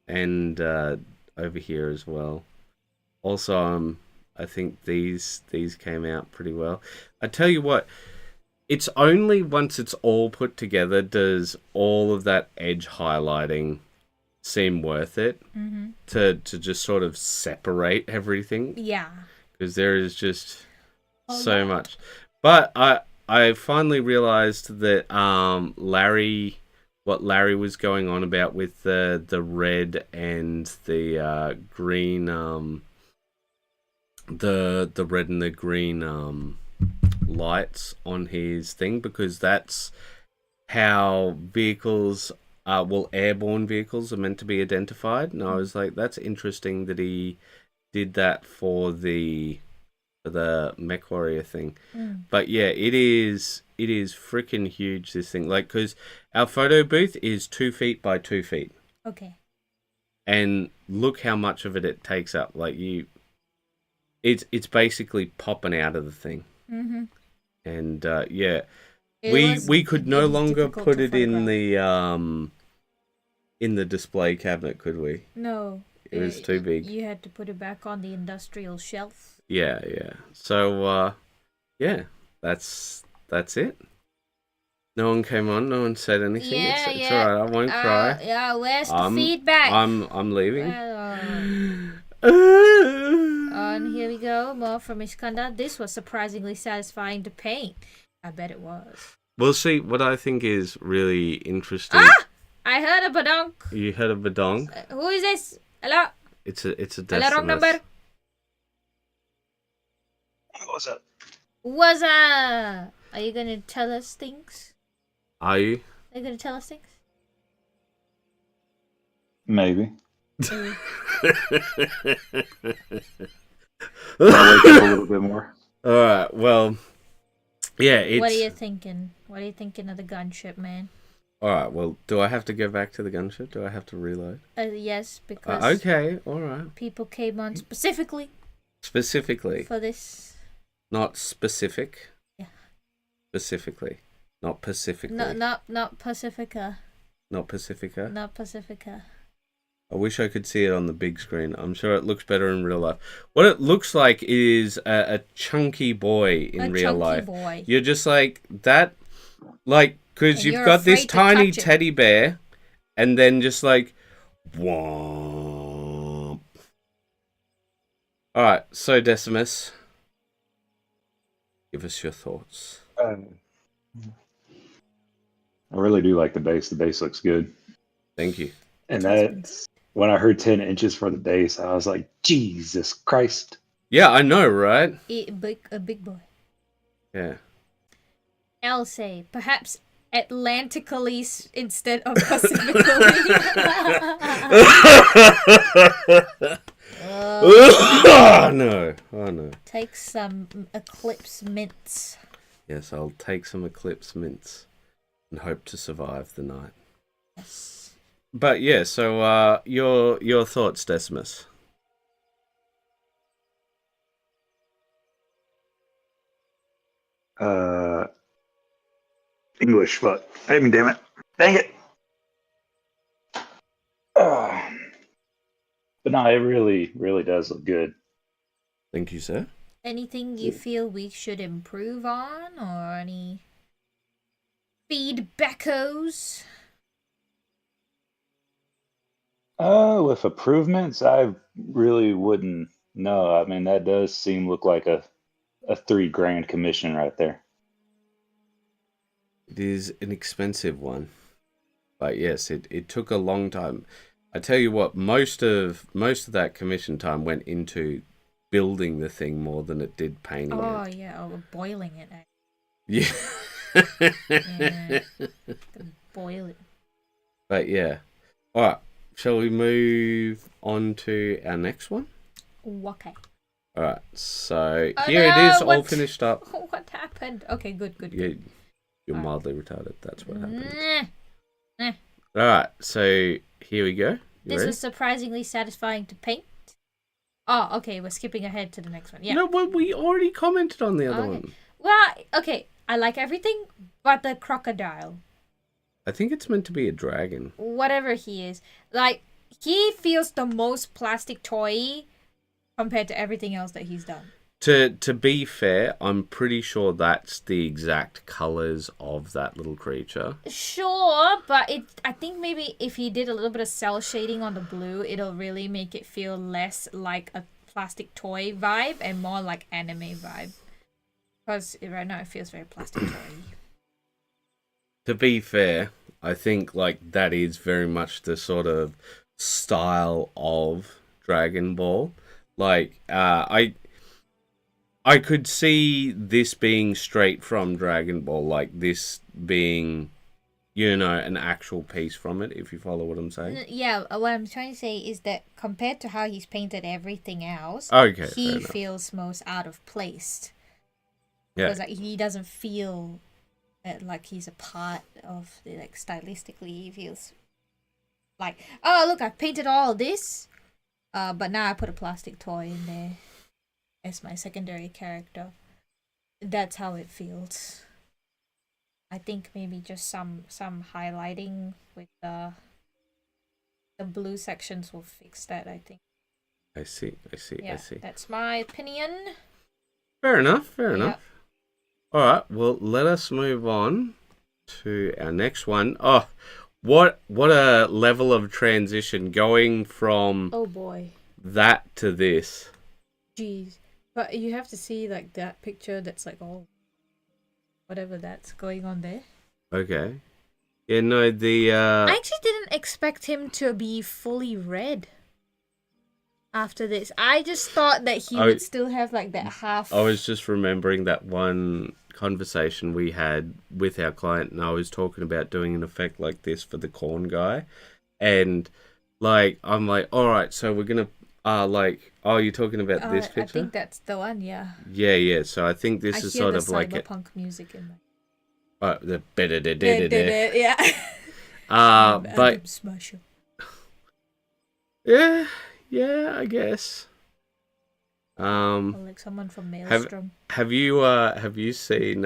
and over here as well. Also, I think these came out pretty well. I tell you what, it's only once it's all put together does all of that edge highlighting seem worth it to just sort of separate everything. Yeah. Because there is just so much. But I finally realized that what Larry was going on about with the red and the green, the red and the green lights on his thing, because that's how vehicles, airborne vehicles are meant to be identified. And I was like, that's interesting that he did that for the Mech Warrior thing. But yeah, it is freaking huge, this thing. Like, because our photo booth is 2 feet by 2 feet. Okay. And look how much of it takes up. Like, it's basically popping out of the thing. And we could no longer put it in the display cabinet, could we? No. It was too big. You had to put it back on the industrial shelf. Yeah. So, that's it. No one came on. No one said anything. It's all right. I won't cry. Yeah, where's the feedback? I'm leaving. And here we go. More from Iskandar. This was surprisingly satisfying to paint. I bet it was. We'll see. What I think is really interesting. I heard a badonk. You heard a badonk? Who is this? Hello? It's a Hello, wrong number. What's up? Was Are you gonna tell us things? Are you? Are you gonna tell us things? Maybe. Ooh. When I wake up a little bit more. All right. Well, yeah. What are you It's thinking? What are you thinking of the gunship, man? all right. Well, do I have to go back to the gunship? Do I have to reload? Yes, because Okay. All right. people came on specifically Specifically, for this. not specific. Yeah. Specifically, not Pacifically. Not Pacifica. Not Pacifica. Not Pacifica. I wish I could see it on the big screen. I'm sure it looks better in real life. What it looks like is a chunky boy in real life. Boy. You're just like that, like, because And you've you're got this afraid to tiny touch it. teddy bear, and then just like, womp. All right, so Decimus, give us your thoughts. I really do like the base. The base looks good. Thank you. And It has been that's when I heard 10 inches for the base, I was like, Jesus Christ. Yeah, I know, right? A big boy. Yeah. I'll say perhaps Atlantically instead of Pacifically. Oh no! Oh no! Take some Eclipse mints. Yes, I'll take some Eclipse mints and hope to survive the night. Yes. But yeah, so your thoughts, Decimus? English, but I mean, damn it. Dang it. But no, it really, really does look good. Thank you, sir. Anything you feel we should improve on, or any feedbackos? With improvements, I really wouldn't know. I mean, that does look like a $3,000 commission right there. It is an expensive one, but yes, it took a long time. I tell you what, most of that commission time went into building the thing more than it did painting Oh it. yeah, or boiling it. Yeah. Yeah. Boil it. But yeah. All right. Shall we move on to our next one? Okay. All right. So Oh, here no, it is, all what- finished up. What happened? Okay, good. You're All right. mildly retarded. That's what happened. Nah. All right. So here we go. You This ready? was surprisingly satisfying to paint. Oh, okay, we're skipping ahead to the next one. Yeah. No, well, we already commented on the other Okay. one. Well, okay, I like everything but the crocodile. I think it's meant to be a dragon. Whatever he is. Like, he feels the most plastic toy compared to everything else that he's done. To be fair, I'm pretty sure that's the exact colors of that little creature. Sure, but I think maybe if he did a little bit of cell shading on the blue, it'll really make it feel less like a plastic toy vibe and more like anime vibe. Because right now it feels very plastic toy. To be fair, I think like that is very much the sort of style of Dragon Ball. Like, I could see this being straight from Dragon Ball, like this being, you know, an actual piece from it, if you follow what I'm saying. Yeah, what I'm trying to say is that compared to how he's painted everything else, Okay, fair he enough. feels most out of place. Yeah. Because like, he doesn't feel like he's a part of the, like, stylistically he feels like, oh look, I've painted all this, but now I put a plastic toy in there as my secondary character. That's how it feels. I think maybe just some highlighting with the blue sections will fix that, I think. I see. Yeah, that's my opinion. Fair enough. Yeah. All right, well, let us move on to our next one. Oh, what a level of transition going from Oh boy. that to this. Jeez. But you have to see like that picture that's like all whatever that's going on there. Okay. Yeah, no, the I actually didn't expect him to be fully red. after this. I just thought that he would still have like that half. I was just remembering that one conversation we had with our client, and I was talking about doing an effect like this for the corn guy, and like I'm like, all right, so we're gonna like, oh, you're talking about this picture? I think that's the one, yeah. Yeah. So I think this is sort of like cyberpunk music in there. The yeah. But Smasher. yeah, I guess. Or like someone from Maelstrom. Have you seen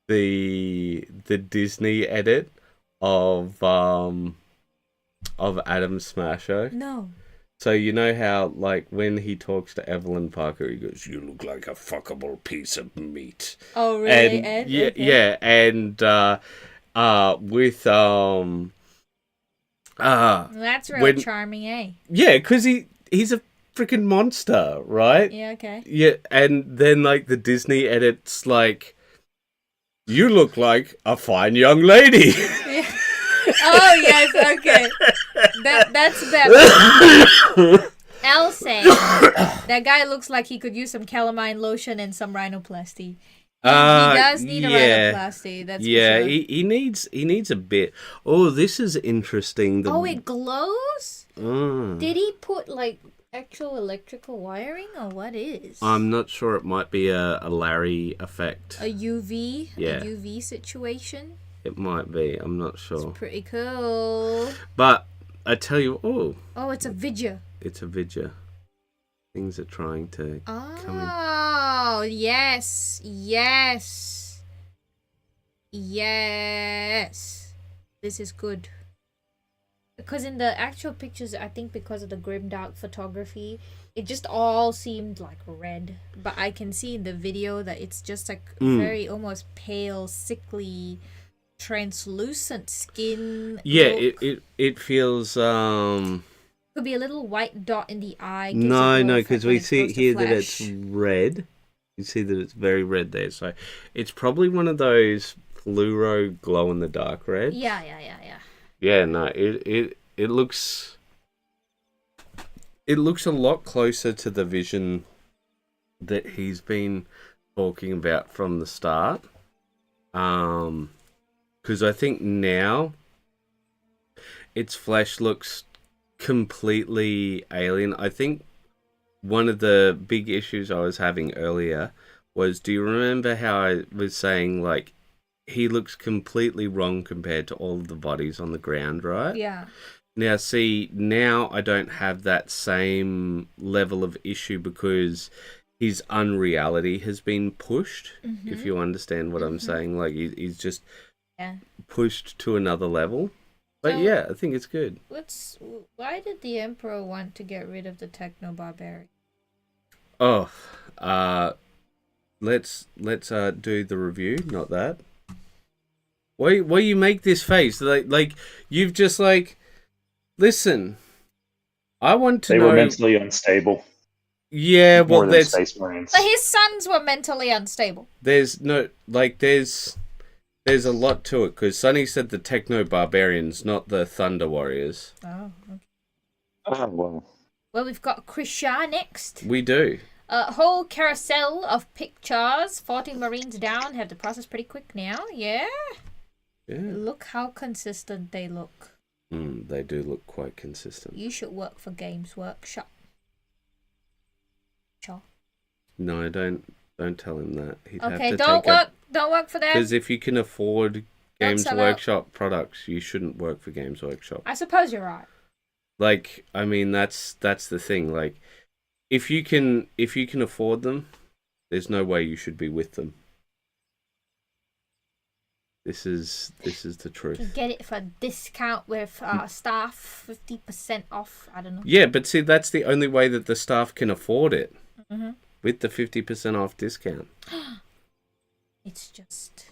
the Disney edit of Adam Smasher? No. So you know how like when he talks to Evelyn Parker, he goes, "You look like a fuckable piece of meat." Oh really? And yeah, and with that's real charming, eh? Yeah, because he's a freaking monster, right? Yeah, okay. Yeah, and then like the Disney edits like, "You look like a fine young lady." Yeah. Oh yes, okay. That's better. L saying that guy looks like he could use some calamine lotion and some rhinoplasty. He does need a rhinoplasty. That's for sure. he needs a bit. Oh, this is interesting. It glows. Did he put like actual electrical wiring or what is? I'm not sure. It might be a Larry effect. A UV situation. It might be. I'm not sure. It's pretty cool. But I tell you, it's a vidya. It's a vidya. Things are trying to come in. Oh, yes. This is good. Because in the actual pictures, I think because of the grimdark photography, it just all seemed like red. But I can see in the video that it's just like very almost pale, sickly, translucent skin. Yeah, look. it feels Could be a little white dot in the eye. No, because we see here that it's red. You see that it's very red there, so it's probably one of those fluoro glow in the dark reds. Yeah. Yeah, no, it looks a lot closer to the vision that he's been talking about from the start. Because I think now its flesh looks completely alien. I think one of the big issues I was having earlier was, do you remember how I was saying like he looks completely wrong compared to all of the bodies on the ground, right? Yeah. Now, see, now I don't have that same level of issue because his unreality has been pushed, if you understand what I'm saying. Like, he's just pushed to another level. But so, yeah, I think it's good. Why did the Emperor want to get rid of the Techno-Barbarian? Oh, let's do the review, not that. Why you make this face? Like you've just like, listen, I want to know. They were mentally unstable. Yeah, well, there's Space Marines. But his sons were mentally unstable. There's a lot to it because Sonny said the Techno Barbarians, not the Thunder Warriors. Oh, okay. Oh well. Well, we've got Krisha next. We do. A whole carousel of pictures. 40 Marines down. Have the process pretty quick now. Yeah. Look how consistent they look. They do look quite consistent. You should work for Games Workshop. Sure. No, don't tell him that. He'd okay, have to don't work for them. Because if you can afford Games Workshop products, you shouldn't work for Games Workshop. I suppose you're right. Like, I mean, that's the thing. Like, if you can afford them, there's no way you should be with them. This is the truth. You can get it for a discount with staff, 50% off. I don't know. Yeah, but see, that's the only way that the staff can afford it. With the 50% off discount. It's just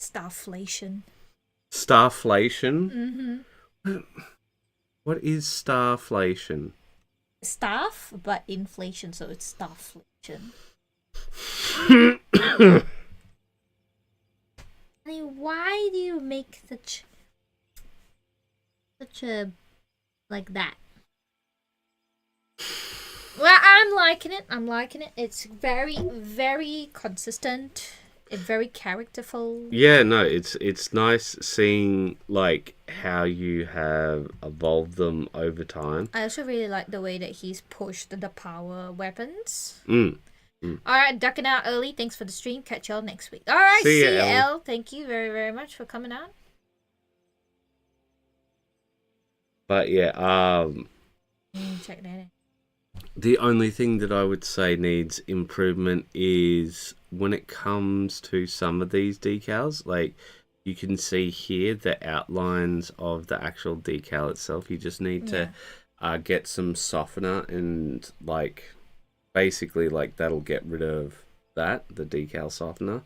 starflation. Starflation? What is starflation? Staff, but inflation, so it's starflation. I mean, why do you make such a like that? Well, I'm liking it. It's very, very consistent. It's very characterful. Yeah, no, it's nice seeing like how you have evolved them over time. I also really like the way that he's pushed the power weapons. Mm. Alright, ducking out early. Thanks for the stream. Catch y'all next week. Alright, See ya, CL. Thank you very, very much for coming out. But yeah, Check that out. the only thing that I would say needs improvement is when it comes to some of these decals, like you can see here the outlines of the actual decal itself. You just need to get some softener and like basically like that'll get rid of that, the decal softener.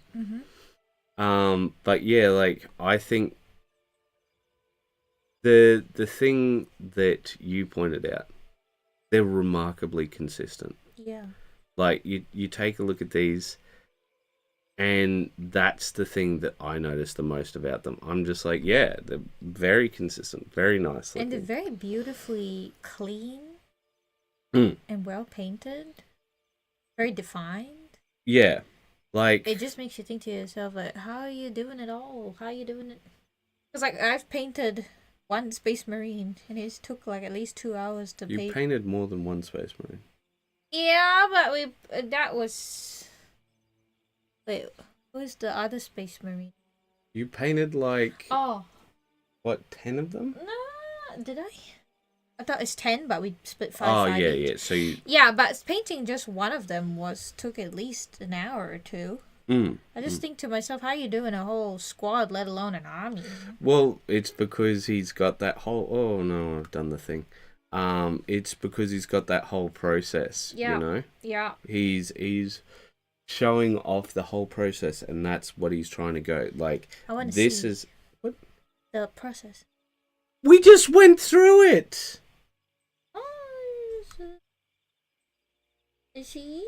But yeah, like I think the thing that you pointed out, they're remarkably consistent. Yeah. Like you take a look at these, and that's the thing that I notice the most about them. I'm just like, yeah, they're very consistent, very nice looking. And they're very beautifully clean and well painted. Very defined. Yeah. Like It just makes you think to yourself, like, how are you doing it all? How are you doing it? Because, like, I've painted one Space Marine, and it took, like, at least 2 hours to paint. you painted more than one Space Marine. Yeah, but that was... Wait, who's the other Space Marine? You painted like Oh. what, 10 of them? No, did I? I thought it's 10, but we split 5. Oh, 5 yeah, each. yeah. So you Yeah, but painting just one of them took at least an hour or two. I just think to myself, how are you doing a whole squad, let alone an army? Well, it's because he's got that whole... Oh, no, I've done the thing. It's because he's got that whole process, you know? Yeah. He's showing off the whole process, and that's what he's trying to go. Like, I want to this see is... What? the process. We just went through it! Oh, is he...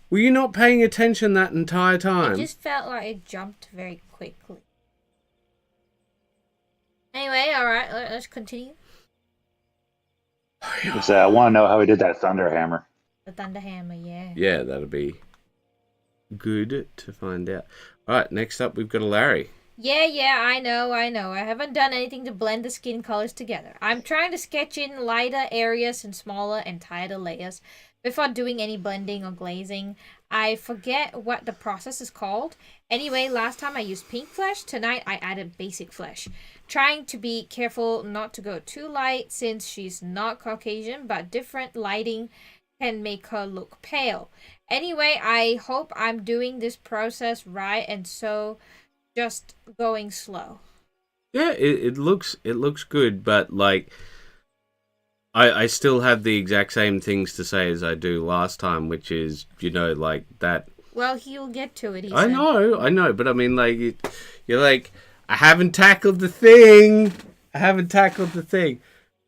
Were you not paying attention that entire time? It just felt like it jumped very quickly. Anyway, alright, let's continue. I want to know how he did that thunder hammer. The Thunder Hammer, yeah. Yeah, that'll be good to find out. Alright, next up we've got a Larry. Yeah, I know. I haven't done anything to blend the skin colors together. I'm trying to sketch in lighter areas and smaller and tighter layers before doing any blending or glazing. I forget what the process is called. Anyway, last time I used pink flesh. Tonight I added basic flesh. Trying to be careful not to go too light since she's not Caucasian, but different lighting can make her look pale. Anyway, I hope I'm doing this process right and so just going slow. Yeah, it looks good, but like I still have the exact same things to say as I do last time, which is, you know, like that. Well, he'll get to it. I know, but I mean, like you're like, I haven't tackled the thing.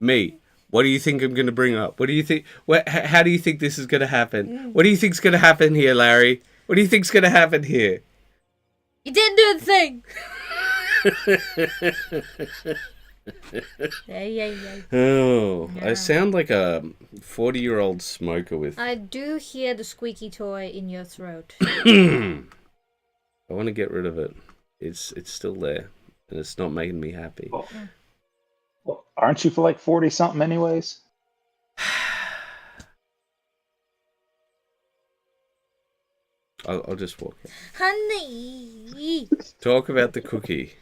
Me, what do you think I'm gonna bring up? What do you think? How do you think this is gonna happen? What do you think's gonna happen here, Larry? What do you think's gonna happen here? You didn't do the thing. Yeah. Oh, Yeah. I sound like a 40-year-old smoker with... I do hear the squeaky toy in your throat. I want to get rid of it. It's still there, and it's not making me happy. Well, aren't you for like 40-something anyways? I'll just walk in. Honey! Talk about the cookie.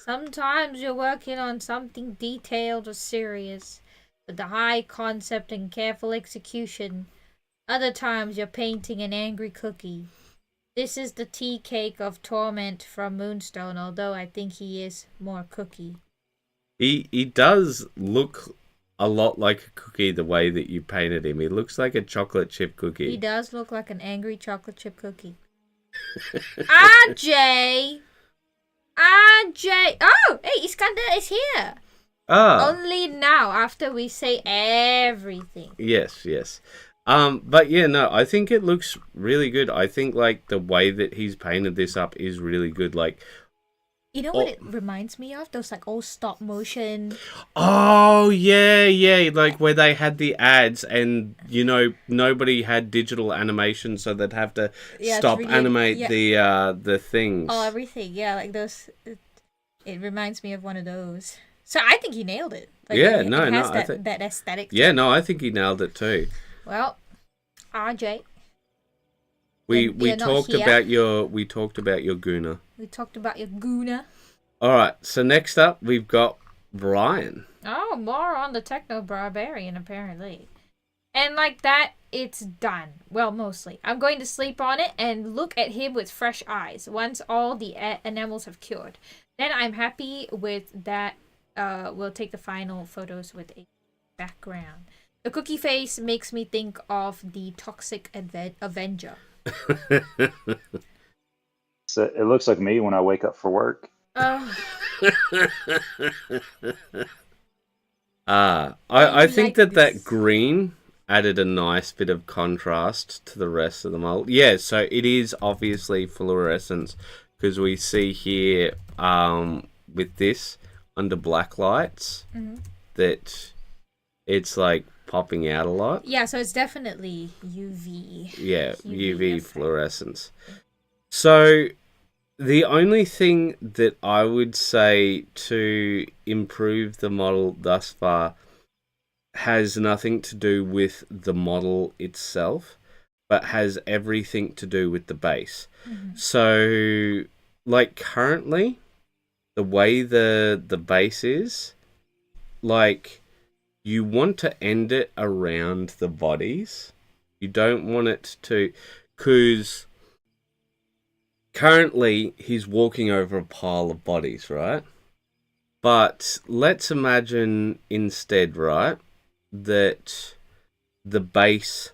Sometimes you're working on something detailed or serious, with a high concept and careful execution. Other times you're painting an angry cookie. This is the tea cake of torment from Moonstone, although I think he is more cookie. He does look a lot like a cookie the way that you painted him. He looks like a chocolate chip cookie. He does look like an angry chocolate chip cookie. RJ! RJ! Oh! Hey, Iskander is here! Ah. Only now, after we say everything. Yes. But yeah, no, I think it looks really good. I think like the way that he's painted this up is really good. Like You know what it reminds me of? Those like old stop motion. Oh yeah, like where they had the ads, and nobody had digital animation, so they'd have to stop 3D, animate the things. Oh, everything. Yeah, like those. It reminds me of one of those. So I think he nailed it. Like, Yeah, it no, has I think that aesthetic. Yeah, no, I think he nailed it too. Well, RJ. We you're not talked here. about your Guna. We talked about your Guna. All right, so next up we've got Ryan. Oh, more on the Techno Barbarian, apparently. And like that, it's done. Well, mostly. I'm going to sleep on it and look at him with fresh eyes once all the enamels have cured. Then I'm happy with that. We'll take the final photos with a background. The cookie face makes me think of the Toxic Avenger. So it looks like me when I wake up for work. I think like that this. green added a nice bit of contrast to the rest of the mold. Yeah, so it is obviously fluorescence because we see here with this under black lights that it's like popping out a lot. Yeah, so it's definitely UV. Yeah, UV effect. fluorescence. So the only thing that I would say to improve the model thus far has nothing to do with the model itself, but has everything to do with the base. So, like currently, the way the base is, like, you want to end it around the bodies. You don't want it to, because currently he's walking over a pile of bodies, right? But let's imagine instead, right, that the base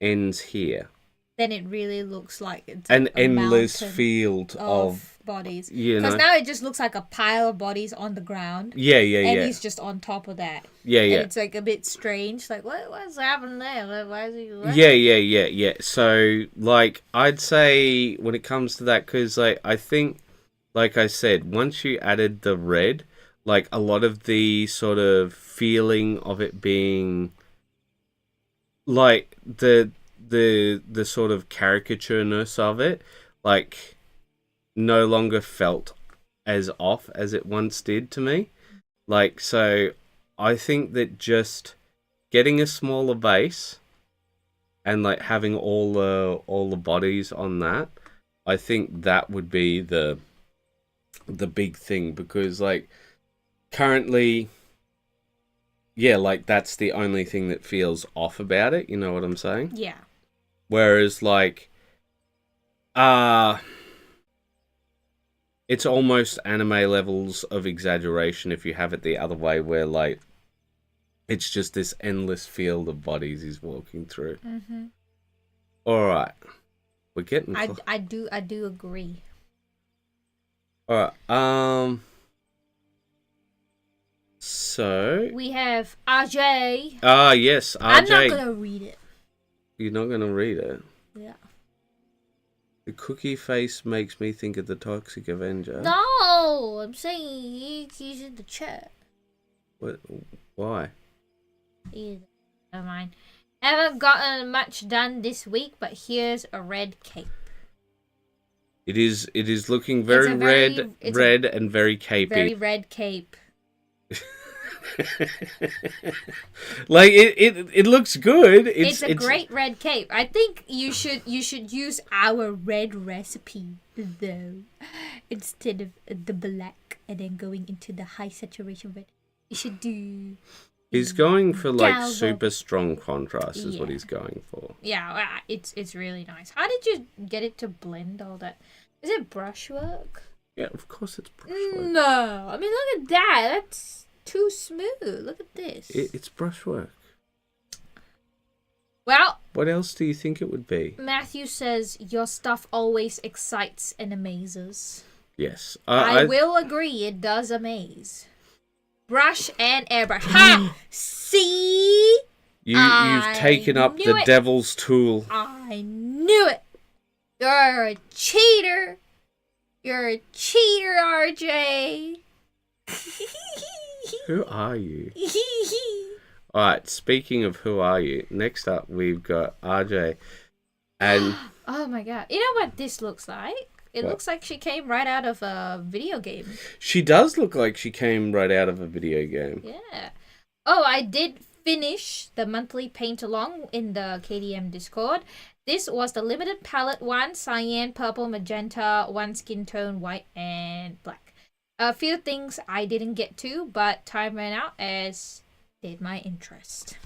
ends here. Then it really looks like it's An a endless mountain field of bodies. you Because know. now it just looks like a pile of bodies on the ground. Yeah, And he's just on top of that. yeah. And it's like a bit strange. Like, what's happening there? Why is he... What? Yeah. So, like, I'd say when it comes to that, because, like, I think, like I said, once you added the red, like, a lot of the sort of feeling of it being, like, the sort of caricatureness of it, like, no longer felt as off as it once did to me. Like, so I think that just getting a smaller base and like having all the bodies on that, I think that would be the big thing, because like currently, yeah, like that's the only thing that feels off about it, you know what I'm saying? Yeah. Whereas like it's almost anime levels of exaggeration if you have it the other way, where like it's just this endless field of bodies he's walking through. All right, we're getting I do agree. all right. So We have RJ. yes, RJ. I'm not gonna read it. You're not gonna read it. Yeah. The cookie face makes me think of the Toxic Avenger. No, I'm saying he's in the chat. What? Why? Never mind. Haven't gotten much done this week, but here's a red cape. It is looking very red and very capey. Very red cape. Like it looks good. It's a great red cape. I think you should use our red recipe though, instead of the black and then going into the high saturation red. You should do. He's going for like Galvo. super strong contrast is what he's going for. Yeah, it's really nice. How did you get it to blend all that? Is it brushwork? Yeah, of course it's brushwork. No, I mean look at that. That's too smooth. Look at this. It's brushwork. Well, what else do you think it would be? Matthew says your stuff always excites and amazes. Yes, I will agree. It does amaze. Brush and airbrush. Ha! See? You've taken up the devil's tool. I knew it. You're a cheater. You're a cheater, RJ. Who are you? Alright, speaking of who are you, next up we've got RJ. And oh my god. You know what this looks like? It looks like she came right out of a video game. She does look like she came right out of a video game. Yeah. Oh, I did finish the monthly paint along in the KDM Discord. This was the limited palette one: cyan, purple, magenta, one skin tone, white, and black. A few things I didn't get to, but time ran out, as did my interest.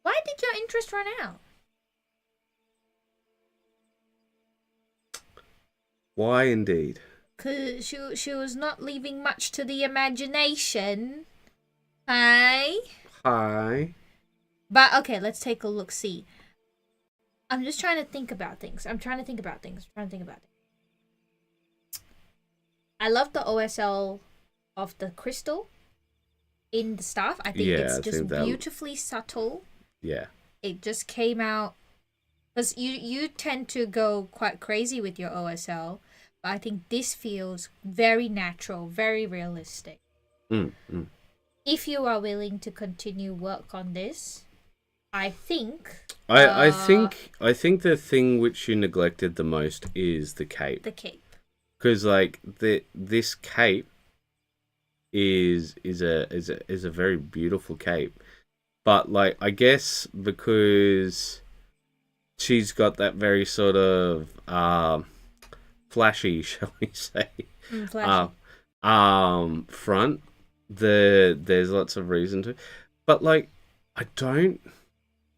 Why did your interest run out? Why indeed? Cause she was not leaving much to the imagination. Hi. Hi. But okay, let's take a look. See. I'm just trying to think about things. I love the OSL of the crystal in the stuff. I think it's just beautifully subtle. Yeah. It just came out. Because you tend to go quite crazy with your OSL. But I think this feels very natural, very realistic. If you are willing to continue work on this, I think... I think the thing which you neglected the most is the cape. The cape. Because like this cape is a very beautiful cape, but like I guess because she's got that very sort of flashy, shall we say, flashy. front. There's lots of reason to, but like I don't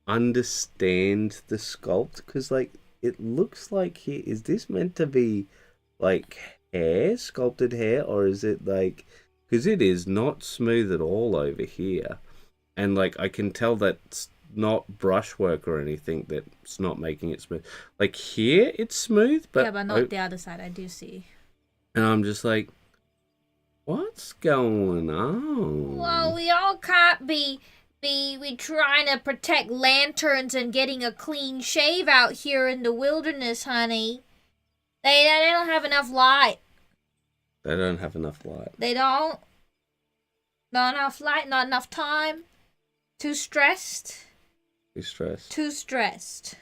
understand the sculpt because like it looks like here, is this meant to be like hair, sculpted hair, or is it like, because it is not smooth at all over here, and like I can tell that's not brushwork or anything that's not making it smooth. Like here it's smooth, but yeah, but not the other side. I do see. And I'm just like, what's going on? Well, we all can't be trying to protect lanterns and getting a clean shave out here in the wilderness, honey. They don't have enough light. They don't have enough light. They don't. Not enough light, not enough time. Too stressed. Too stressed.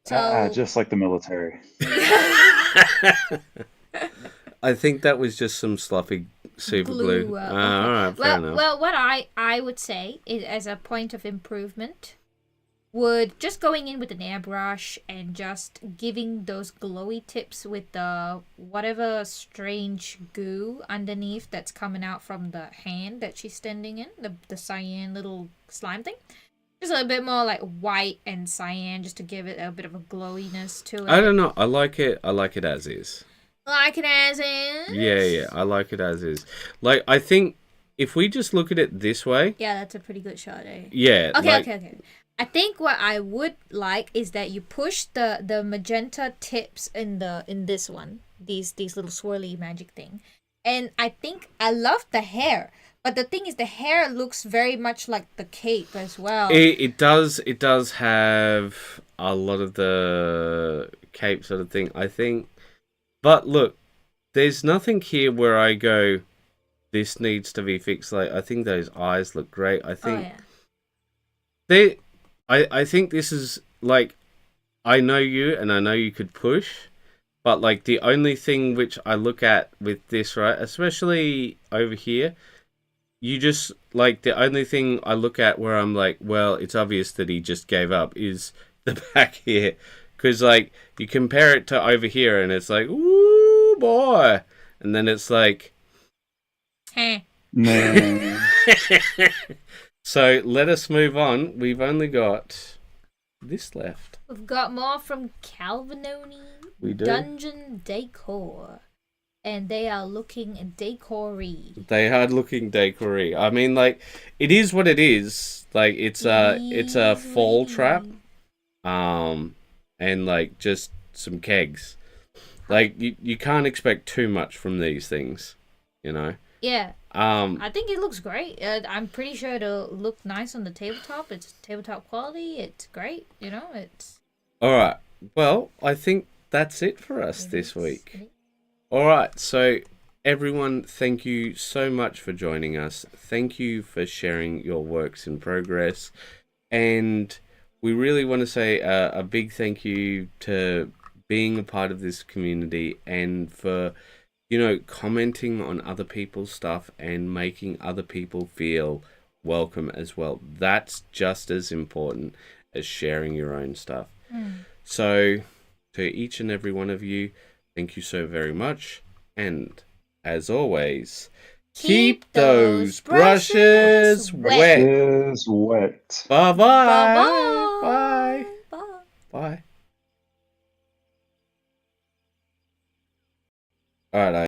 So just like the military. I think that was just some sloppy super glue. Okay. All right, fair enough. Well, what I would say is, as a point of improvement, would just going in with an airbrush and just giving those glowy tips with the whatever strange goo underneath that's coming out from the hand that she's standing in, the cyan little slime thing. Just a little bit more like white and cyan, just to give it a bit of a glowiness to it. I don't know. I like it as is. Like it as is? Yeah. I like it as is. Like, I think if we just look at it this way... Yeah, that's a pretty good shot, eh? Yeah. Okay. I think what I would like is that you push the magenta tips in this one. These little swirly magic thing. And I think I love the hair. But the thing is, the hair looks very much like the cape as well. It does have a lot of the cape sort of thing, I think. But look, there's nothing here where I go, this needs to be fixed. Like, I think those eyes look great. I think I think this is like, I know you and I know you could push, but like the only thing which I look at with this, right, especially over here, you just like the only thing I look at where I'm like, well, it's obvious that he just gave up is the back here. Because, like, you compare it to over here, and it's like, ooh, boy. And then it's like... No. So, let us move on. We've only got this left. We've got more from Calvinoni. We do. Dungeon Decor. And they are looking decory. They are looking decory. I mean, like, it is what it is. Like, it's a fall trap. And like just some kegs. Like you can't expect too much from these things, you know. Yeah. I think it looks great. I'm pretty sure it'll look nice on the tabletop. It's tabletop quality. It's great. You know, it's. All right. Well, I think that's it for us this Yes. week. All right, so everyone, thank you so much for joining us. Thank you for sharing your works in progress. And we really want to say a big thank you to being a part of this community and for, commenting on other people's stuff and making other people feel welcome as well. That's just as important as sharing your own stuff. So, to each and every one of you, thank you so very much. And as always, keep those brushes wet. Is wet. Bye-bye. Bye-bye. Bye. Bye. Bye. All right.